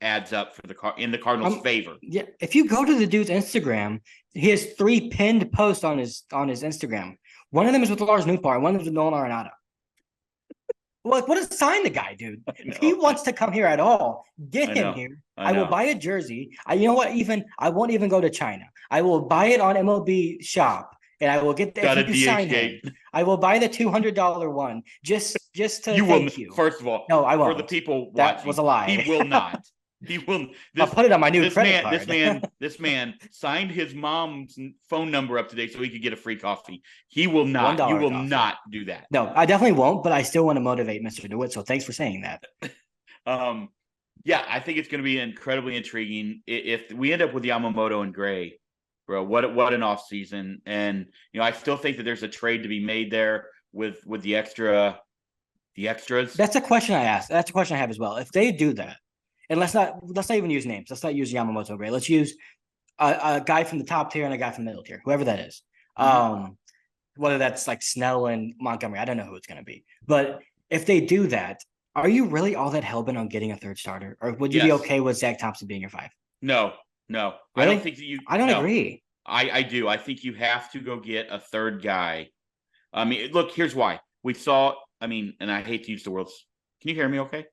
adds up for in the Cardinals' favor. Yeah, if you go to the dude's Instagram, he has 3 pinned posts on his Instagram. One of them is with Lars Nootbaar, one of them is with Nolan Arenado. Like, what a sign the guy, dude. If he know. wants to come here at all, get I him know. here. I I will know. buy a jersey. You know what? Even I won't even go to China. I will buy it on MLB Shop, and I will get if Got a you sign DH him, game. I will buy the $200 one just to You will. thank you. First of all, No, I for the won't. people That was watching, a he lie. will not. He will. I'll put it on my new This credit man. card. This man signed his mom's phone number up today so he could get a free coffee. He will not. You $1 will coffee. not do that. No, I definitely won't, but I still want to motivate Mr. DeWitt. So thanks for saying that. Yeah, I think it's going to be incredibly intriguing if we end up with Yamamoto and Gray, bro. What an off season, and I still think that there's a trade to be made there with the extras. That's a question I asked. That's a question I have as well. If they do that, and let's not even use names. Let's not use Yamamoto Gray. Let's use a guy from the top tier and a guy from the middle tier, whoever that is. Whether that's like Snell and Montgomery, I don't know who it's going to be. But if they do that, are you really all that hell-bent on getting a third starter, or would you be okay with Zach Thompson being your 5? No. Really? I don't think that you. I don't no. agree. I do. I think you have to go get a third guy. I mean, look, here's why. We saw. I mean, and I hate to use the words. Can you hear me? Okay.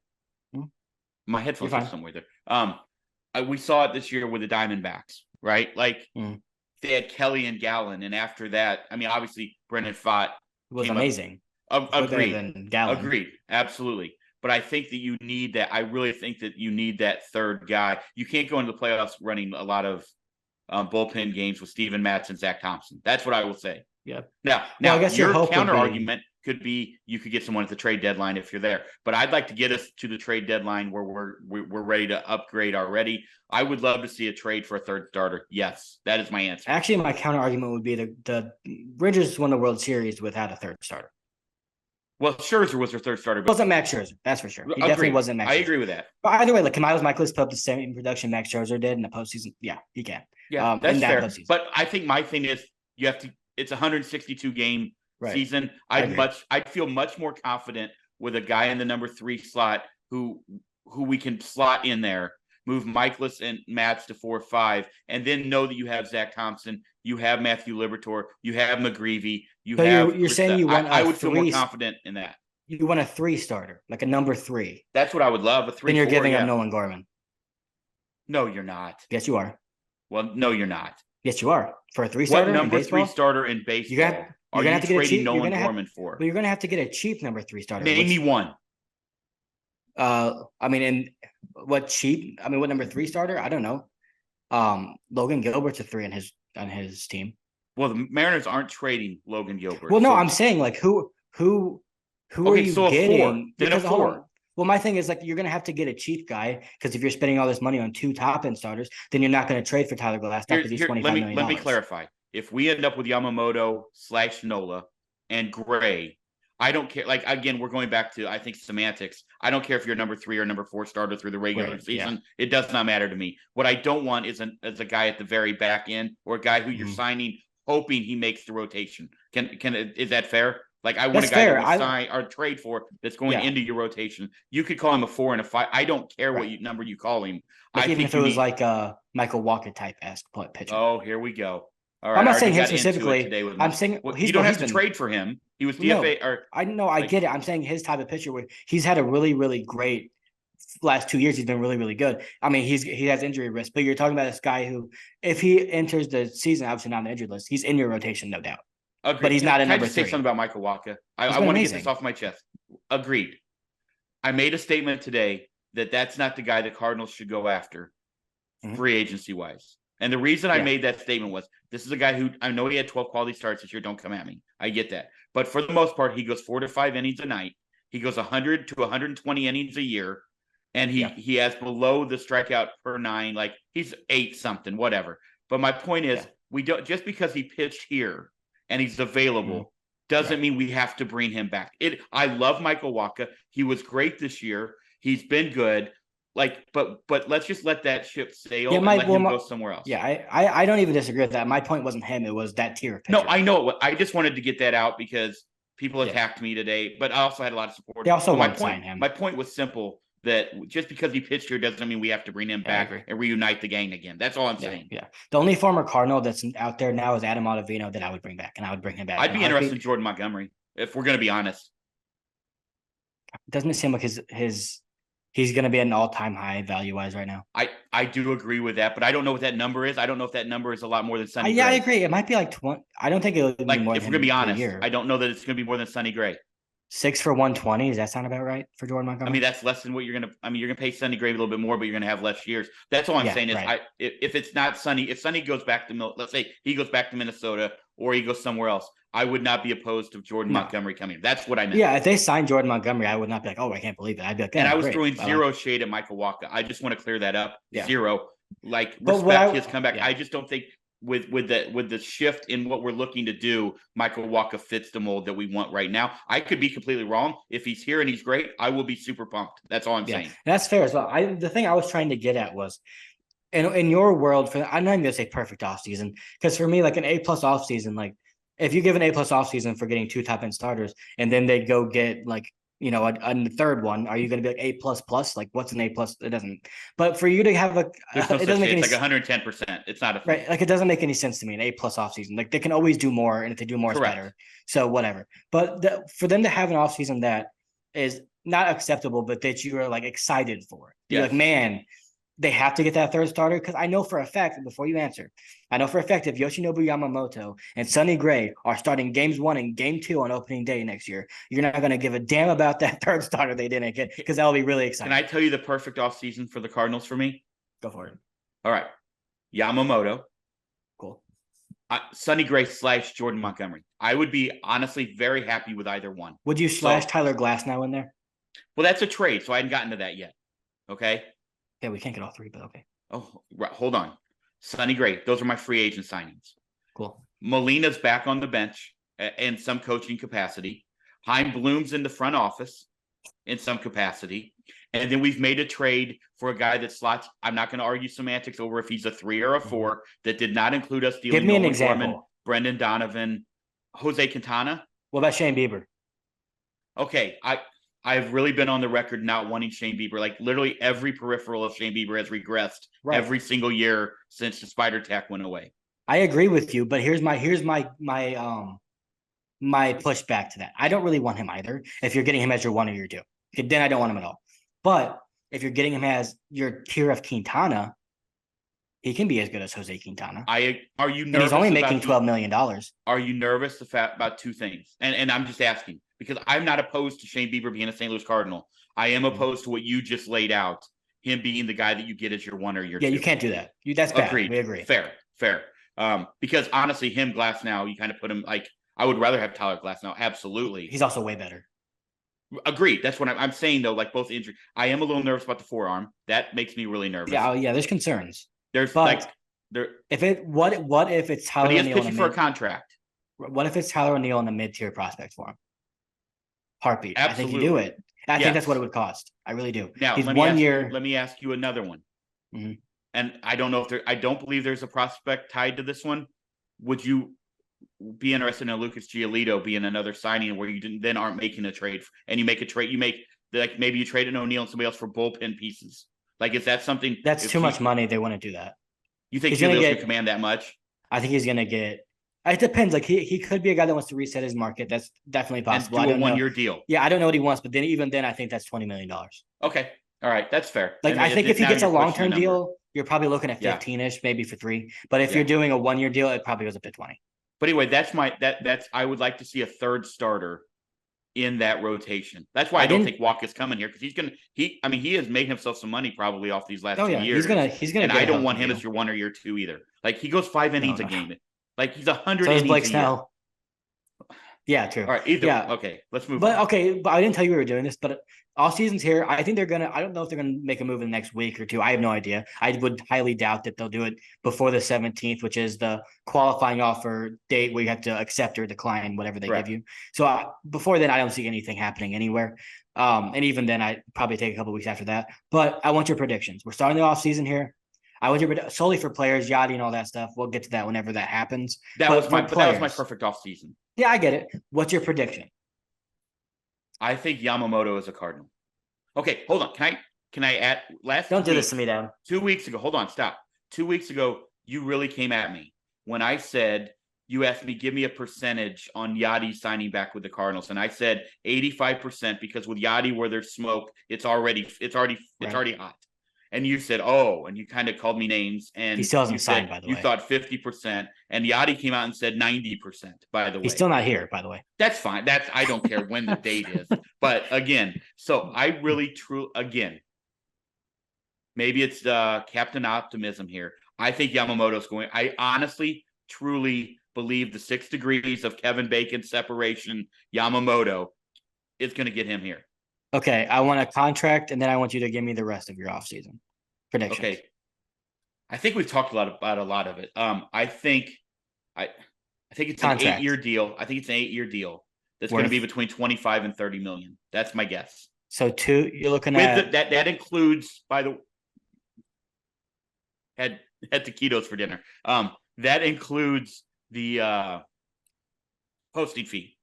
My headphones are somewhere there. We saw it this year with the Diamondbacks, right? Like they had Kelly and Gallen, and after that, I mean, obviously Brendan Pfaadt was amazing. Agreed. Than Gallen. Agreed. Absolutely. But I think that you need that. I really think that you need that third guy. You can't go into the playoffs running a lot of bullpen games with Steven Matz and Zach Thompson. That's what I will say. Yeah. Now, I guess your counter argument could be you could get someone at the trade deadline if you're there. But I'd like to get us to the trade deadline where we're ready to upgrade already. I would love to see a trade for a third starter. Yes, that is my answer. Actually, my counter argument would be the Rangers won the World Series without a third starter. Well, Scherzer was their third starter. But wasn't Max Scherzer, that's for sure. He definitely wasn't Max Scherzer. I agree with that. But either way, like Miles Michaelis put up the same production Max Scherzer did in the postseason. Yeah, he can. Yeah, that's fair. But I think my thing is you have to. It's a 162 game season. I'd feel much more confident with a guy in the number 3 slot who we can slot in there, move Michaelis and Matz to 4 or 5, and then know that you have Zach Thompson, you have Matthew Liberatore, you have McGreevy, you're saying you want. I would feel more confident in that. You want a 3 starter, like a number 3. That's what I would love. A 3. Then you're giving up Nolan Gorman. No, you're not. Yes, you are. Well, no, you're not. Yes, you are. For a 3 starter. What number 3 starter in baseball? You're going to have to get a cheap Nolan Gorman for. But you're going to have to get a cheap number 3 starter. Name me one. I mean, what number 3 starter? I don't know. Logan Gilbert's a 3 on his team. Well, the Mariners aren't trading Logan Gilbert. Well, no, I'm saying like who are you getting? Then a 4. Well, my thing is like you're gonna have to get a cheap guy because if you're spending all this money on 2 top end starters, then you're not gonna trade for Tyler Glass because he's $25 million. Let me clarify. If we end up with Yamamoto / Nola and Gray, I don't care. Like again, we're going back to I think semantics. I don't care if you're number 3 or number 4 starter through the regular season. Yeah. It does not matter to me. What I don't want is a guy at the very back end or a guy who you're signing hoping he makes the rotation. Is that fair? Like I want a guy that we sign or trade for that's going into your rotation. You could call him a 4 and a 5. I don't care what number you call him. Like even if it was like a Michael Walker type pitcher. Oh, here we go. All right, I'm not saying him specifically. I'm saying you don't have to trade for him. He was DFA. I get it. I'm saying his type of pitcher where he's had a really, really great last 2 years. He's been really, really good. I mean, he has injury risk, but you're talking about this guy who, if he enters the season, obviously not on the injured list, he's in your rotation, no doubt. Agreed. But he's not a number 3. Can I just say something about Michael Wacha? I want to get this off my chest. Agreed. I made a statement today that that's not the guy the Cardinals should go after free agency wise. And the reason I made that statement was this is a guy who I know he had 12 quality starts this year. Don't come at me. I get that. But for the most part, he goes 4 to 5 innings a night. He goes 100 to 120 innings a year. And he has below the strikeout per 9. Like he's 8 something, whatever. But my point is we don't just because he pitched here and he's available doesn't mean we have to bring him back. I love Michael Wacha. He was great this year. He's been good. Like, but let's just let that ship sail and let him go somewhere else. Yeah, I don't even disagree with that. My point wasn't him; it was that tier. No, I know. I just wanted to get that out because people attacked me today, but I also had a lot of support. They also won't sign him. My point was simple: that just because he pitched here doesn't mean we have to bring him back and reunite the gang again. That's all I'm saying. Yeah, the only former Cardinal that's out there now is Adam Ottavino that I would bring back, and I would bring him back. I'd be interested in Jordan Montgomery if we're going to be honest. Doesn't it seem like he's going to be at an all-time high value-wise right now? I do agree with that, but I don't know what that number is. I don't know if that number is a lot more than Sonny Yeah, I Gray. agree. It might be like 20. I don't think it'll be Like, more if than we're gonna be him per honest, I year. don't know that it's gonna be more than Sonny Gray. 6 for 120. Does that sound about right for Jordan I mean, Montgomery? that's less than what you're gonna. I mean, you're gonna pay Sonny Gray a little bit more, but you're gonna have less years. That's all I'm Yeah, saying is, right. if it's not Sonny, if Sonny goes back to let's say he goes back to Minnesota or he goes somewhere else, I would not be opposed to Jordan No. Montgomery coming. That's what I meant. Yeah, if they signed Jordan Montgomery, I would not be like, oh, I can't believe it. I'd be like, And yeah, I was great. throwing zero shade at Michael Waka. I just want to clear that up. Yeah. Zero. Like, But respect his comeback. yeah. I just don't think with the shift in what we're looking to do, Michael Waka fits the mold that we want right now. I could be completely wrong. If he's here and he's great, I will be super pumped. That's all I'm saying. That's fair as well. The thing I was trying to get at was in your world, I'm not even gonna say perfect offseason, because for me, like an A+ offseason, like if you give an A+ offseason for getting 2 top end starters and then they go get like a third one, are you gonna be like A++? Like what's an A+? It doesn't. But for you to have There's no it such doesn't thing. make It's any like 110%. It's not a thing. right. Like it doesn't make any sense to me. An A+ offseason, like they can always do more, and if they do more, Correct. it's better. So whatever. But for them to have an offseason that is not acceptable, but that you are like excited for, you're Yes. like, man, they have to get that third starter. Because I know for a fact, before you answer, I know for a fact if Yoshinobu Yamamoto and Sonny Gray are starting games 1 and game 2 on opening day next year, you're not going to give a damn about that third starter they didn't get, because that'll be really exciting. Can I tell you the perfect offseason for the Cardinals for me? Go for it? All right. Yamamoto. Cool. Sonny Gray / Jordan Montgomery. I would be honestly very happy with either one. Would you slash Tyler Glasnow in there? Well, that's a trade, so I hadn't gotten to that yet. Okay. Yeah, we can't get all 3, but okay. Oh, right, hold on. Sonny Gray. Those are my free agent signings. Cool. Molina's back on the bench in some coaching capacity. Heim Bloom's in the front office in some capacity. And then we've made a trade for a guy that slots. I'm not going to argue semantics over if he's a 3 or a 4. That did not include us dealing. Give me an example. Gorman, Brendan Donovan, Jose Quintana. What about Shane Bieber? Okay, I've really been on the record not wanting Shane Bieber. Like literally every peripheral of Shane Bieber has regressed every single year since the spider tack went away. I agree with you, but here's my pushback to that. I don't really want him either. If you're getting him as your 1 or your 2, then I don't want him at all. But if you're getting him as your tier of Quintana, he can be as good as Jose Quintana. Are you nervous? And he's only making $12 million. Are you nervous about 2 things? And I'm just asking because I'm not opposed to Shane Bieber being a St. Louis Cardinal. I am opposed to what you just laid out, him being the guy that you get as your 1 or your 2. Yeah, you can't do that. That's bad. Agreed. We agree. Fair. Because honestly, him Glasnow, you kind of put him like I would rather have Tyler Glasnow. Absolutely. He's also way better. Agreed. That's what I'm saying though. Like both injuries, I am a little nervous about the forearm. That makes me really nervous. Yeah. There's concerns. What if it's Tyler O'Neill? But he is pitching for a contract. What if it's Tyler O'Neill in the mid-tier prospect for him? Heartbeat. Absolutely. I think you do it. I think that's what it would cost. I really do. Now, he's let me ask you another one. Mm-hmm. And I don't know if I don't believe there's a prospect tied to this one. Would you be interested in Lucas Giolito being another signing where you then aren't making a trade and you make a trade? You make like maybe you trade an O'Neill and somebody else for bullpen pieces. Like, is that something that's too much money? They wouldn't do that. You think Giolito can command that much? I think he's going to get. It depends. Like he could be a guy that wants to reset his market. That's definitely possible. And do a 1-year deal. Yeah, I don't know what he wants, but then even then, I think that's $20 million. Okay, all right, that's fair. Like I think if he gets a long-term deal, you're probably looking at 15-ish, maybe for 3. But if you're doing a 1-year deal, it probably goes up to 20. But anyway, that's I would like to see a third starter in that rotation. That's why I don't think Walker's coming here because he has made himself some money probably off these last 2 years. He's gonna. And I don't want him as your 1 or your 2 either. Like he goes 5 innings a game. Like he's 100 innings Blake a Snell. year. Yeah, true. All right, okay, let's move on. But I didn't tell you we were doing this, but all season's here. I think I don't know if they're gonna make a move in the next week or 2. I have no idea. I would highly doubt that they'll do it before the 17th, which is the qualifying offer date where you have to accept or decline whatever they give you. So before then, I don't see anything happening anywhere. And even then, I probably take a couple weeks after that. But I want your predictions. We're starting the off season here. I want your solely for players, Yachty, and all that stuff. We'll get to that whenever that happens. That was my perfect off season. Yeah, I get it. What's your prediction? I think Yamamoto is a Cardinal. Okay, hold on. Can I add Don't do this to me, Dan. 2 weeks ago. Hold on, stop. 2 weeks ago, you really came at me when I said you asked me, give me a percentage on Yachty signing back with the Cardinals. And I said 85% because with Yachty, where there's smoke, it's already hot. And you said, oh, and you kind of called me names. And he still hasn't you signed, said, by the you way. thought 50%. And Yachty came out and said 90%, by the way. He's still not here, by the way. That's fine. I don't care when the date is. But again, so I really again, maybe it's Captain Optimism here. I think Yamamoto's going. I honestly, truly believe the 6 degrees of Kevin Bacon separation, Yamamoto, is going to get him here. Okay, I want a contract, and then I want you to give me the rest of your offseason predictions. Okay, I think we've talked about a lot of it. I think it's an 8-year deal. I think it's an 8-year deal that's going to be between 25 and 30 million. That's my guess. So you're looking at that includes, by the had taquitos for dinner. That includes the posting fee.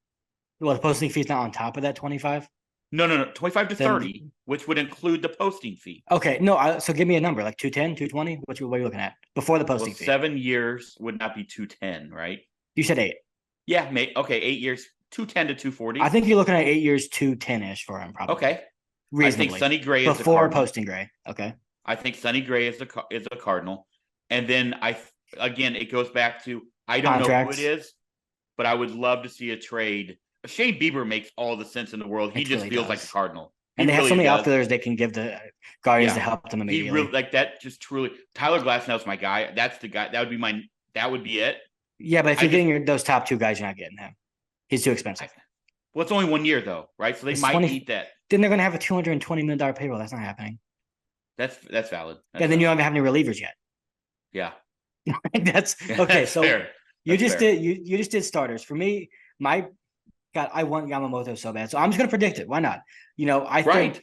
Well, the posting fee is not on top of that 25. No, 25 to 30, which would include the posting fee. Okay, no, so give me a number, like 210, 220. What are you looking at before the posting fee? 7 years would not be 210, right? You said 8. Yeah, okay, 8 years, 210 to 240. I think you're looking at 8 years, 210-ish for him, probably. Okay, reasonably. I think Sonny Gray is before posting Gray. Okay, I think Sonny Gray is a Cardinal, and then again it goes back to I don't know who it is, but I would love to see a trade. Shane Bieber makes all the sense in the world. He just feels like a Cardinal. And they have so many outfielders they can give the Guardians to help them immediately. He really, like that. Just truly, Tyler Glasnow's my guy. That's the guy. That would be it. Yeah, but if you're getting those top 2 guys, you're not getting him. He's too expensive. Well, it's only 1 year though, right? So they might eat that. Then they're going to have a $220 million payroll. That's not happening. That's valid. And then you don't have any relievers yet. Yeah, that's okay. So fair. You just did starters for me. God, I want Yamamoto so bad. So I'm just going to predict it. Why not? I think,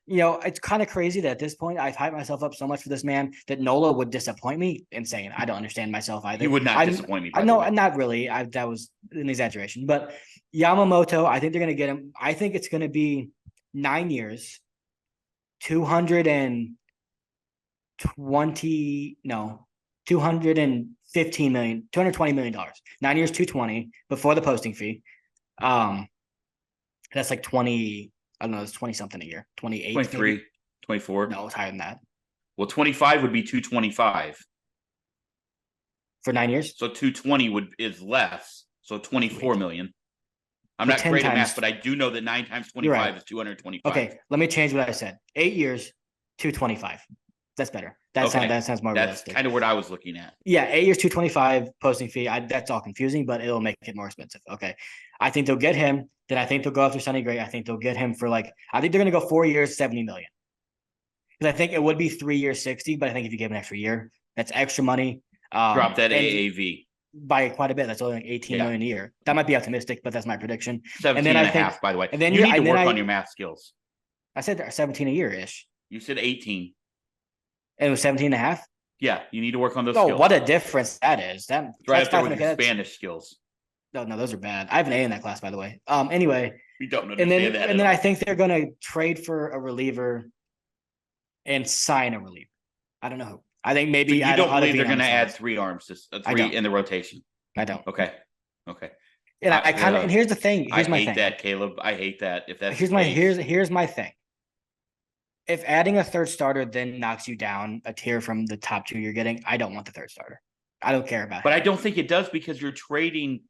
it's kind of crazy that at this point I've hyped myself up so much for this man that Nola would disappoint me. Insane. I don't understand myself either. He would not disappoint me. No, not really. That was an exaggeration. But Yamamoto, I think they're going to get him. I think it's going to be 9 years, 215 million, $220 million. 9 years, 220 before the posting fee. That's like 20, I don't know, it's 20 something a year. 28, 23, maybe? 24. No, it's higher than that. Well, 25 would be 225 for 9 years. So 220 is less. So 24 million. I'm not great at math, but I do know that 9 times 25 is 225. Okay, let me change what I said. 8 years, 225. That's better. That sounds more realistic. That's kind of what I was looking at. Yeah, 8 years, 225 posting fee. That's all confusing, but it'll make it more expensive. Okay. I think they'll get him. Then I think they'll go after Sonny Gray. I think they'll get him for I think they're going to go 4 years, 70 million. Because I think it would be 3 years, 60, but I think if you give an extra year, that's extra money. Drop that AAV. By quite a bit. That's only like 18 million a year. That might be optimistic, but that's my prediction. 17 and a half, by the way. And then you need to work on your math skills. I said 17 a year-ish. You said 18. And it was 17 and a half? Yeah, you need to work on those skills. Oh, what a difference that is. That's right up there with your Spanish skills. No, those are bad. I have an A in that class, by the way. Anyway. We don't understand that. And then I think they're going to trade for a reliever and sign a reliever. I don't know who. I think maybe so you don't believe they're going to add 3 arms, in the rotation. I don't. Okay. And I kind of. And here's the thing. Here's my thing. I hate that, Caleb. I hate that. If that's here's my thing. If adding a third starter then knocks you down a tier from the top 2 you're getting, I don't want the third starter. I don't care about it. But I don't think it does because you're trading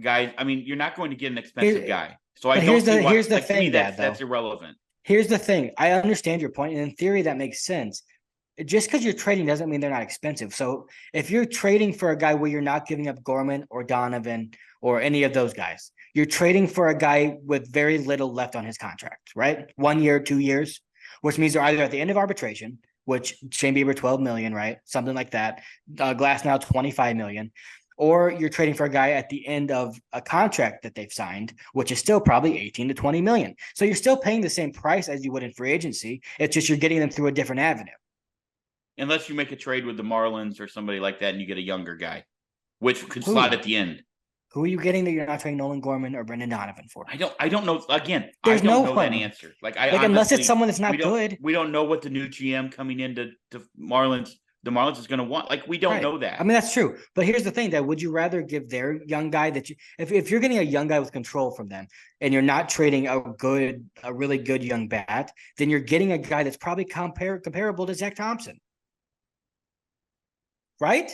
guys. I mean, you're not going to get an expensive guy. So I don't see why. Here's the thing, that's irrelevant. Here's the thing. I understand your point, and in theory, that makes sense. Just because you're trading doesn't mean they're not expensive. So if you're trading for a guy where you're not giving up Gorman or Donovan or any of those guys, you're trading for a guy with very little left on his contract, right? 1 year, 2 years, which means they're either at the end of arbitration, which Shane Bieber, 12 million, right? Something like that. Glass now 25 million. Or you're trading for a guy at the end of a contract that they've signed, which is still probably 18 to 20 million. So you're still paying the same price as you would in free agency. It's just you're getting them through a different avenue. Unless you make a trade with the Marlins or somebody like that and you get a younger guy, which could slot at the end. Who are you getting that you're not trading Nolan Gorman or Brendan Donovan for? I don't know. Again, there's I don't know that answer. Honestly, unless it's someone that's not good. We don't know what the new GM coming into Marlins the Marlins is going to want. Like, we don't know that. I mean, that's true. But here's the thing: that would you rather give their young guy that if you're getting a young guy with control from them, and you're not trading a really good young bat, then you're getting a guy that's probably comparable to Zach Thompson, right?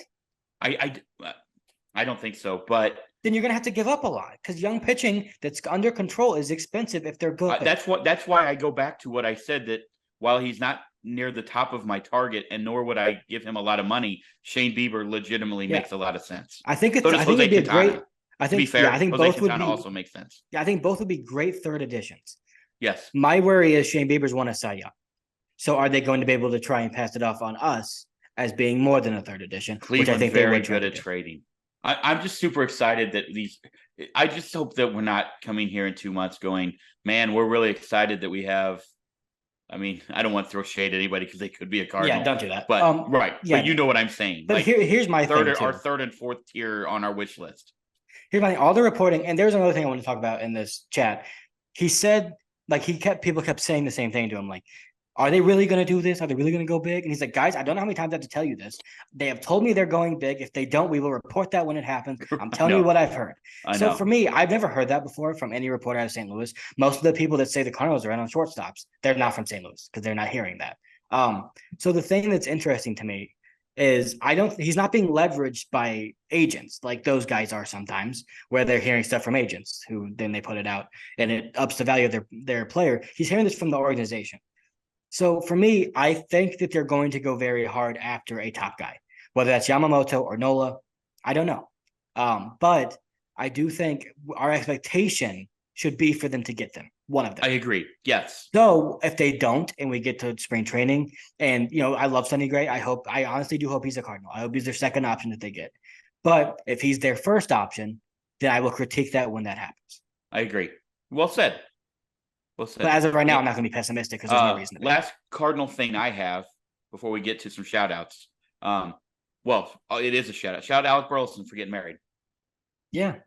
I don't think so, but then you're going to have to give up a lot because young pitching that's under control is expensive if they're good. That's why I go back to what I said, that while he's not near the top of my target, and nor would I give him a lot of money, Shane Bieber legitimately makes a lot of sense. I think it'd be a great. I think, to be fair, I think Jose both Quintana would be, also makes sense. Yeah, I think both would be great third additions. Yes. My worry is Shane Bieber's won a Cy Young. So are they going to be able to try and pass it off on us as being more than a third edition? Cleveland's which I think very good at trading. I'm just super excited that I just hope that we're not coming here in 2 months going, man, we're really excited that we have. I mean, I don't want to throw shade at anybody because they could be a Cardinal. Yeah, don't do that. But but you know what I'm saying. But here's my thing too. Our third and fourth tier on our wish list. Here's my thing. All the reporting, and there's another thing I want to talk about in this chat. He said, like, people kept saying the same thing to him, like, are they really going to do this? Are they really going to go big? And he's like, guys, I don't know how many times I have to tell you this. They have told me they're going big. If they don't, we will report that when it happens. I'm telling you what I've heard. So for me, I've never heard that before from any reporter out of St. Louis. Most of the people that say the Cardinals are in on shortstops, they're not from St. Louis because they're not hearing that. So the thing that's interesting to me is he's not being leveraged by agents like those guys are sometimes, where they're hearing stuff from agents who then they put it out and it ups the value of their player. He's hearing this from the organization. So for me, I think that they're going to go very hard after a top guy, whether that's Yamamoto or Nola. I don't know. But I do think our expectation should be for them to get them, one of them. I agree. Yes. So if they don't, and we get to spring training, and I love Sonny Gray. I honestly do hope he's a Cardinal. I hope he's their second option that they get. But if he's their first option, then I will critique that when that happens. I agree. Well said. But as of right now, I'm not going to be pessimistic because there's no reason to be. Last Cardinal thing I have before we get to some shout outs. It is a shout out. Shout out Alec Burleson for getting married. Yeah.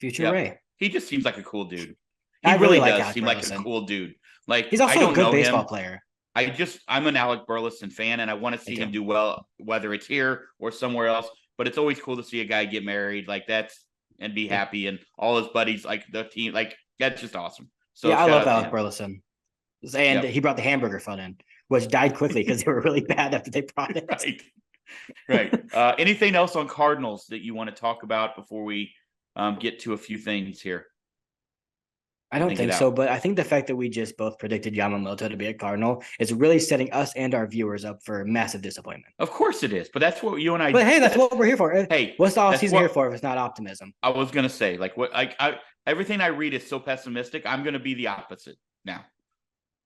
Future Ray. He just seems like a cool dude. I really does Alec seem Burleson. Like a cool dude. Like, he's also a good baseball player. I'm an Alec Burleson fan, and I want to see him do well, whether it's here or somewhere else. But it's always cool to see a guy get married like that's and be happy, and all his buddies, like the team, like that's just awesome. So I love Alec Burleson. And he brought the hamburger fund in, which died quickly because they were really bad after they brought it. Right. Anything else on Cardinals that you want to talk about before we get to a few things here? I don't think so, but I think the fact that we just both predicted Yamamoto to be a Cardinal is really setting us and our viewers up for massive disappointment. Of course it is, but that's what you and I. But hey, that's what we're here for. Hey, what's the offseason here for if it's not optimism? I was gonna say, like, what everything I read is so pessimistic. I'm gonna be the opposite now.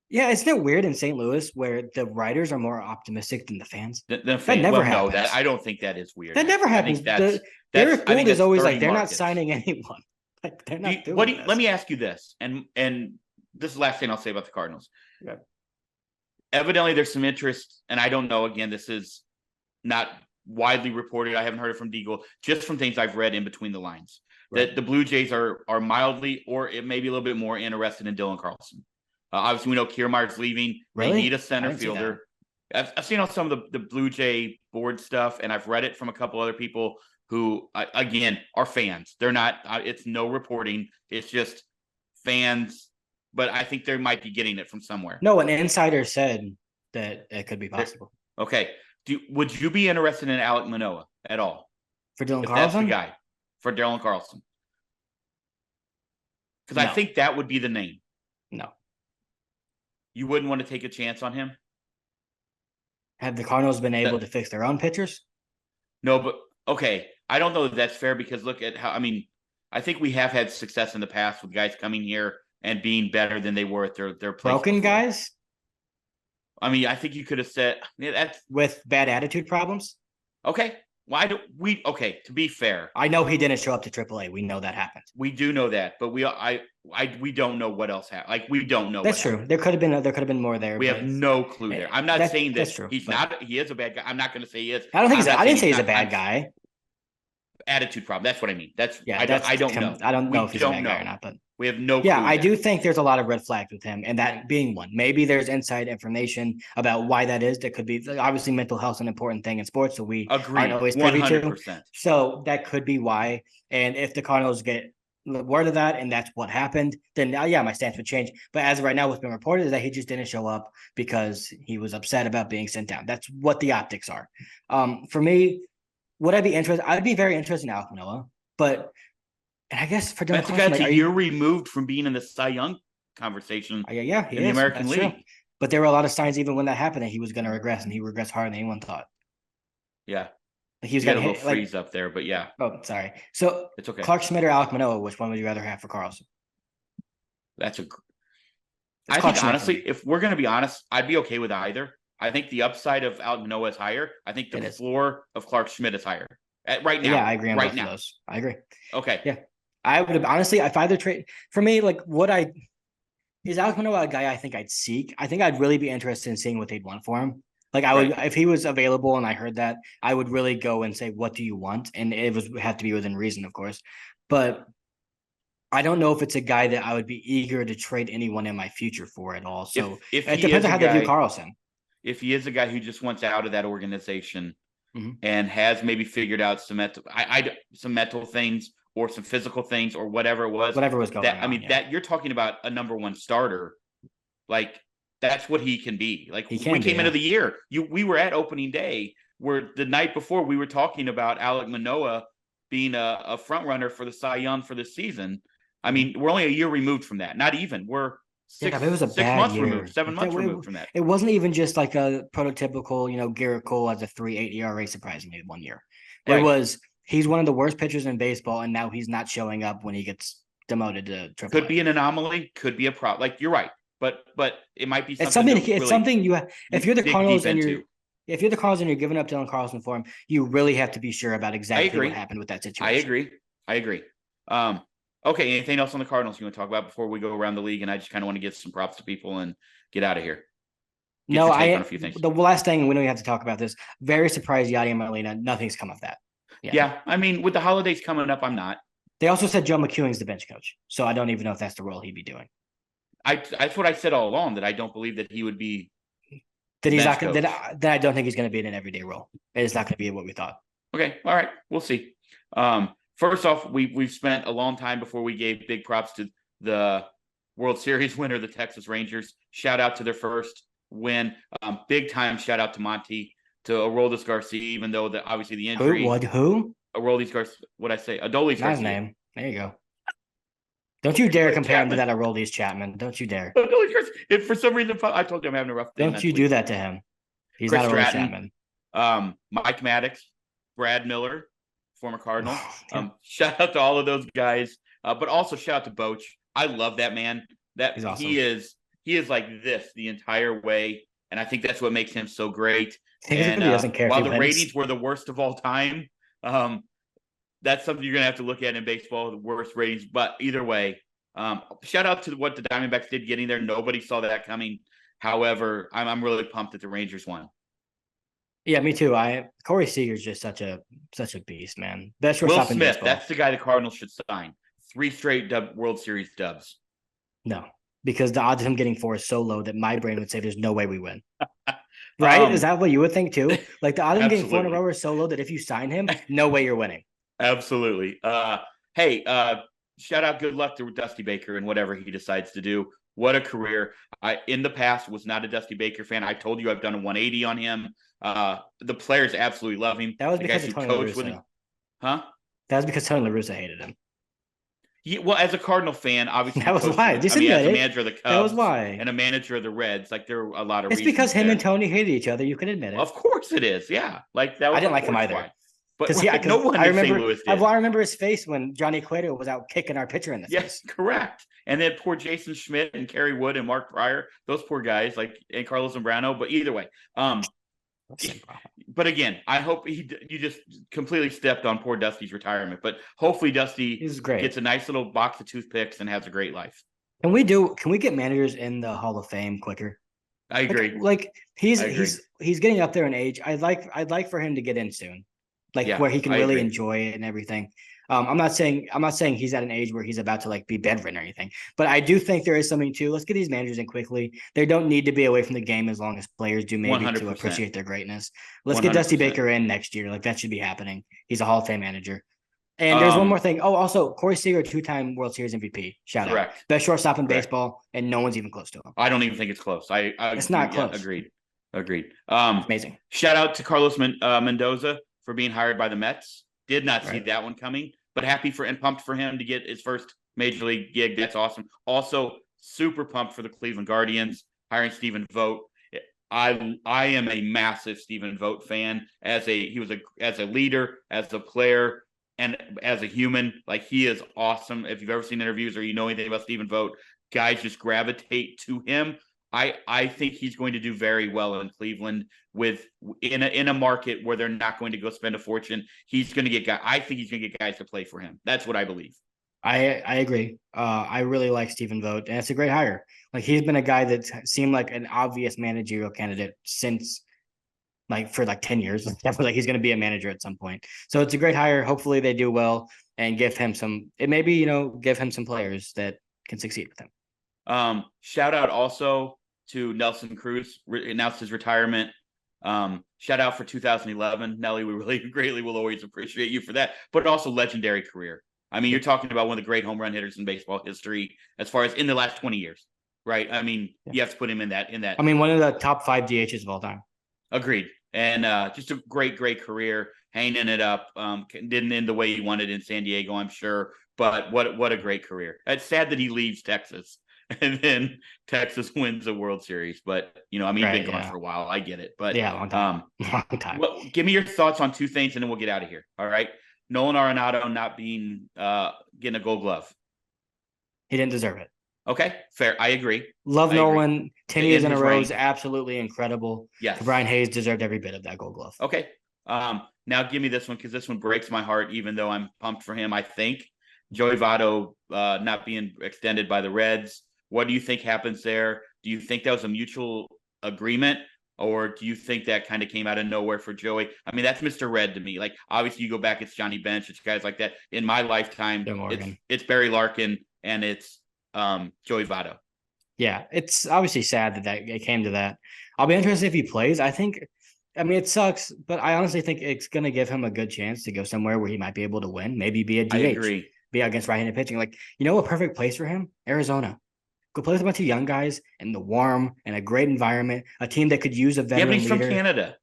Yeah, isn't it weird in St. Louis where the writers are more optimistic than the fans? That never happens. No, I don't think that is weird. That never happens. Derek Gould is always like, they're not signing anyone. Like, they're not doing this. Let me ask you this, and this is the last thing I'll say about the Cardinals. Yeah. Evidently, there's some interest, and I don't know. Again, this is not widely reported. I haven't heard it from Deagle, just from things I've read in between the lines. Right. That the Blue Jays are mildly, or it may be a little bit more interested in Dylan Carlson. Obviously, we know Kiermaier's leaving. Really? They need a center fielder. I've seen on some of the Blue Jay board stuff, and I've read it from a couple other people who, again, are fans. They're not, it's no reporting. It's just fans. But I think they might be getting it from somewhere. No, an insider said that it could be possible. Okay. Would you be interested in Alek Manoah at all? For Dylan Carlson? That's the guy. For Dylan Carlson. Because I think that would be the name. No. You wouldn't want to take a chance on him? Have the Cardinals been able to fix their own pitchers? No, but okay. I don't know if that's fair because look at how, I think we have had success in the past with guys coming here and being better than they were at their place. Broken before. Guys? I think you could have said that's with bad attitude problems. Okay. To be fair. I know he didn't show up to AAA. We know that happened. We do know that, but we don't know what else happened. Like, we don't know. That's true. Happened. There could have been more there. We have no clue there. I'm not saying that he is a bad guy. I'm not going to say he is. I don't think I didn't say he's a bad guy. Attitude problem. That's what I mean. I don't know. I don't know if he's a bad guy or not, but We have no Yeah, clue I yet. do think there's a lot of red flags with him, and that being one. Maybe there's inside information about why that is. That could be obviously mental health is an important thing in sports, so we aren't Agreed. always privy to. 100%. So that could be why. And if the Cardinals get word of that and that's what happened, then yeah, my stance would change. But as of right now, what's been reported is that he just didn't show up because he was upset about being sent down. That's what the optics are. For me, would I be interested? I'd be very interested in Alek Manoah, but and I guess for Dylan That's a guy Carlson, that's like, a are year you? removed from being in the Cy Young conversation Yeah, he in the is. American That's true. League. But there were a lot of signs even when that happened that he was going to regress, and he regressed harder than anyone thought. Yeah. Like, he was You got going a to little hit like. freeze up there, but yeah, Oh, sorry. So it's okay. Clark Schmidt or Alek Manoah, which one would you rather have for Carlson? That's a. It's I Clark think Schmidt for honestly, me. if we're going to be honest, I'd be okay with either. I think the upside of Alek Manoah is higher. I think the It is. floor of Clark Schmidt is higher. Right now. Yeah, I agree on Right both now. of those. I agree. Okay. Yeah, I would have honestly, if either trade for me, like what I is Alek Manoah a guy I think I'd seek. I think I'd really be interested in seeing what they'd want for him. Like I would, Right. if he was available and I heard that, I would really go and say, "What do you want?" And it was had to be within reason, of course. But I don't know if it's a guy that I would be eager to trade anyone in my future for at all. So If it he depends is on a how they view guy, Carlson. if he is a guy who just wants out of that organization Mhm. and has maybe figured out some some mental things or some physical things or whatever it was, Whatever was going that I on, mean yeah, that you're talking about a number one starter, like that's what he can be. Like he we can be. came into Yeah. the year, we were at opening day where the night before we were talking about Alek Manoah being a front runner for the Cy Young for this season. I Mhm. mean, we're only a year removed from that. Not even. We're Yeah, six it was a six bad months removed, year. 7 months removed from that. It wasn't even just like a prototypical, Garrett Cole as a 3.8 ERA surprisingly 1 year. It Right. was he's one of the worst pitchers in baseball, and now he's not showing up when he gets demoted to Could AAA. be an anomaly, could be a problem. Like you're right, but it might be It's something something. to It's really something you have. If you're the dig Cardinals deep and you're into. if you're the Cardinals and you're giving up Dylan Carlson for him, you really have to be sure about I exactly what agree. happened with that I situation. agree. I agree. Okay. Anything else on the Cardinals you want to talk about before we go around the league? And I just kind of want to give some props to people and get out of here. Get No, your take on a I few things. the last thing we don't even have to talk about this. Very surprised Yadi and Molina. Nothing's come of that. Yeah. I mean, with the holidays coming up, I'm not. They also said Joe McEwing's the bench coach, so I don't even know if that's the role he'd be doing. That's what I said all along, that I don't believe that he would be That the he's bench not coach. that I don't think he's going to be in an everyday role. It's not going to be what we thought. Okay. All right. We'll see. First off, we've spent a long time before we gave big props to the World Series winner, the Texas Rangers. Shout out to their first win. Big time shout out to Monty, to Aroldis Garcia, even though obviously the injury. Who? Aroldis Garcia. What I say? Adolis Not Garcia. his name. There you go. Don't you dare compare him to that Aroldis Chapman. Don't you dare. Adolis Garcia. If for some reason I told you I'm having a rough day. Don't you do that to him. He's Chris not Aroldis Stratton, Chapman. Mike Maddox, Brad Miller, former Cardinal. Yeah. Shout out to all of those guys, but also shout out to Boch. I love that man. He's awesome. He is like this the entire way, and I think that's what makes him so great. And he doesn't care while if he the wins. ratings were the worst of all time, that's something you're gonna have to look at in baseball, the worst ratings. But either way, shout out to what the Diamondbacks did getting there. Nobody saw that coming. However, I'm really pumped that the Rangers won. Yeah, me too. Corey Seager's just such a beast, man. Best Will shortstop in Smith, baseball. that's the guy the Cardinals should sign. 3 straight World Series dubs. No, because the odds of him getting 4 is so low that my brain would say there's no way we win. Right? Is that what you would think too? Like the odds of him getting 4 in a row are so low that if you sign him, no way you're winning. Absolutely. Hey, shout out, good luck to Dusty Baker and whatever he decides to do. What a career. I, in the past, was not a Dusty Baker fan. I told you I've done a 180 on him. The players absolutely love him. That was the because guys of who Tony La coach with him. Russa. Huh? That was because Tony La Russa hated him. Yeah, well, as a Cardinal fan, obviously That was why. Just as a manager of the Cubs, that was why, and a manager of the Reds, like there were a lot of. It's reasons because him there. and Tony hated each other. You can admit it. Of course it is. Yeah, like that. Was I didn't like him either. Why. But No one I in St. remember. Louis did. I remember his face when Johnny Cueto was out kicking our pitcher in the face. Yes, correct. And then poor Jason Schmidt and Kerry Wood and Mark Pryor, those poor guys, like, and Carlos Zambrano. But either way, but again, I hope you just completely stepped on poor Dusty's retirement. But hopefully Dusty gets a nice little box of toothpicks and has a great life. Can we get managers in the Hall of Fame quicker? I agree. Like he's getting up there in age. I'd like for him to get in soon, where he can really enjoy it and everything. I'm not saying he's at an age where he's about to like be bedridden or anything, but I do think there is something to let's get these managers in quickly. They don't need to be away from the game as long as players do, maybe 100%. to appreciate their greatness. Let's get 100%. Dusty Baker in next year. Like that should be happening. He's a Hall of Fame manager. And there's one more Um, thing. Oh, also Corey Seager, 2-time World Series MVP. Shout out. correct. Best shortstop in Correct. baseball, and no one's even close to him. I don't even think it's close. It's not yeah, close. agreed. Amazing. Shout out to Carlos Mendoza for being hired by the Mets. Did not see Right. that one coming, but happy for and pumped for him to get his first major league gig. That's awesome. Also, super pumped for the Cleveland Guardians hiring Stephen Vogt. I am a massive Stephen Vogt fan. As a leader, as a player, and as a human. Like, he is awesome. If you've ever seen interviews or you know anything about Stephen Vogt, guys just gravitate to him. I think he's going to do very well in Cleveland in a market where they're not going to go spend a fortune. He's going to get guys. I think he's going to get guys to play for him. That's what I believe. I agree. I really like Stephen Vogt, and it's a great hire. Like, he's been a guy that seemed like an obvious managerial candidate since for 10 years. Definitely, like, he's going to be a manager at some point. So it's a great hire. Hopefully they do well and give him some players that can succeed with him. Shout out also to Nelson Cruz, announced his retirement. Shout out for 2011. Nelly, we really greatly will always appreciate you for that, but also legendary career. I mean, you're talking about one of the great home run hitters in baseball history as far as in the last 20 years, right? I mean, you have to put him in that. I mean, one of the top 5 DHs of all time. Agreed. And just a great career, hanging it up. Didn't end the way he wanted in San Diego, I'm sure, but what a great career. It's sad that he leaves Texas and then Texas wins a World Series. But, he's been gone for a while. I get it. But yeah, long time. Long time. Well, give me your thoughts on 2 things and then we'll get out of here. All right. Nolan Arenado not being getting a Gold Glove. He didn't deserve it. Okay, fair. I agree. Love Nolan. 10 years in a row is rank. Absolutely incredible. Yes. Brian Hayes deserved every bit of that Gold Glove. Okay. Now give me this one because this one breaks my heart, even though I'm pumped for him. I think Joey Votto not being extended by the Reds. What do you think happens there? Do you think that was a mutual agreement? Or do you think that kind of came out of nowhere for Joey? I mean, that's Mr. Red to me. Like, obviously, you go back, it's Johnny Bench, it's guys like that. In my lifetime, it's Barry Larkin and it's Joey Votto. Yeah, it's obviously sad that it came to that. I'll be interested if he plays. I mean, it sucks, but I honestly think it's going to give him a good chance to go somewhere where he might be able to win. Maybe be a DH. I agree. Be against right-handed pitching. Like, a perfect place for him? Arizona. Go play with a bunch of young guys in the warm and a great environment. A team that could use a veteran but he's leader. From Canada.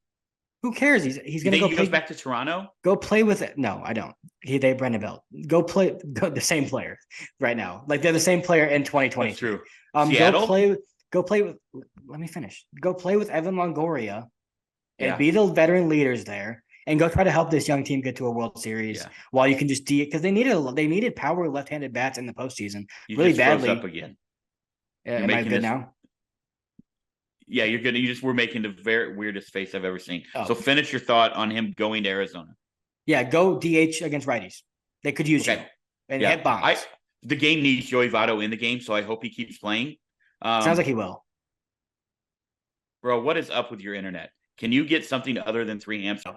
Who cares? He's going to go. He goes back to Toronto. Go play with it. No, I don't. They Brendan Belt. Go play. The same player right now. Like, they're the same player in 2020. That's true. Seattle? Go play with. Let me finish. Go play with Evan Longoria, and be the veteran leaders there, and go try to help this young team get to a World Series while you can just because they needed power left-handed bats in the postseason really badly. Up again. Am I good now? Yeah, you're good. We're making the very weirdest face I've ever seen. Oh. So finish your thought on him going to Arizona. Yeah, go DH against righties. They could use you and hit bombs. The game needs Joey Votto in the game, so I hope he keeps playing. Sounds like he will. Bro, what is up with your internet? Can you get something other than 3 amps? All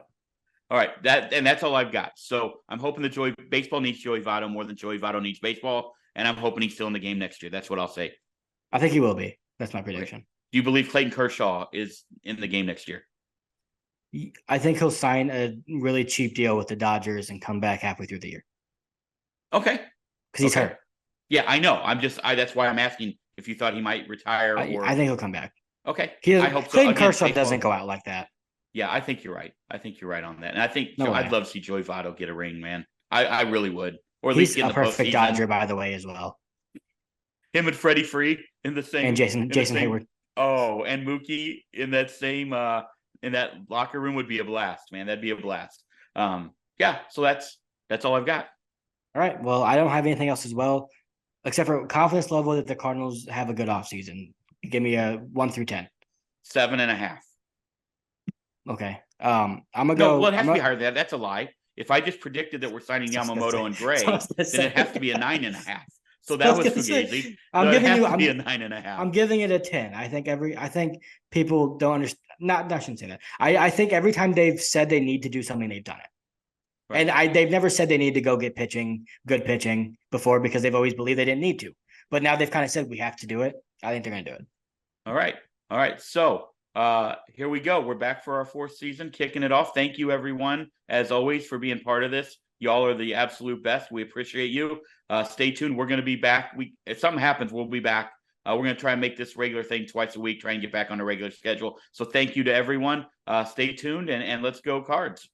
right, that's all I've got. So I'm hoping that baseball needs Joey Votto more than Joey Votto needs baseball, and I'm hoping he's still in the game next year. That's what I'll say. I think he will be. That's my prediction. Do you believe Clayton Kershaw is in the game next year? I think he'll sign a really cheap deal with the Dodgers and come back halfway through the year. Okay. Because he's hurt. Yeah, I know. That's why I'm asking if you thought he might retire. I think he'll come back. Okay. I hope so. Clayton Kershaw doesn't go out like that. Yeah, I think you're right. I think you're right on that. And I think I'd love to see Joey Votto get a ring, man. I really would. Or at least get in the perfect Dodger, by the way, as well. Him and Freddie Free in the same. And Jason Hayward. Oh, and Mookie in that same in that locker room would be a blast, man. That'd be a blast. Yeah. So that's all I've got. All right. Well, I don't have anything else as well, except for confidence level that the Cardinals have a good offseason. Give me a 1 through 10. 7.5. Okay. I'm gonna go. Well, it has to be higher than that. That's a lie. If I just predicted that we're signing Yamamoto and Gray, then it has to be a 9.5. So that was fugazi. I'm giving you a 9.5. I'm giving it a 10. I think people don't understand. I shouldn't say that. I think every time they've said they need to do something, they've done it. Right. And they've never said they need to go get good pitching before because they've always believed they didn't need to. But now they've kind of said we have to do it. I think they're going to do it. All right. All right. So here we go. We're back for our 4th season, kicking it off. Thank you, everyone, as always, for being part of this. Y'all are the absolute best. We appreciate you. Stay tuned. We're going to be back. If something happens, we'll be back. We're going to try and make this regular thing twice a week, try and get back on a regular schedule. So thank you to everyone. Stay tuned and let's go Cards.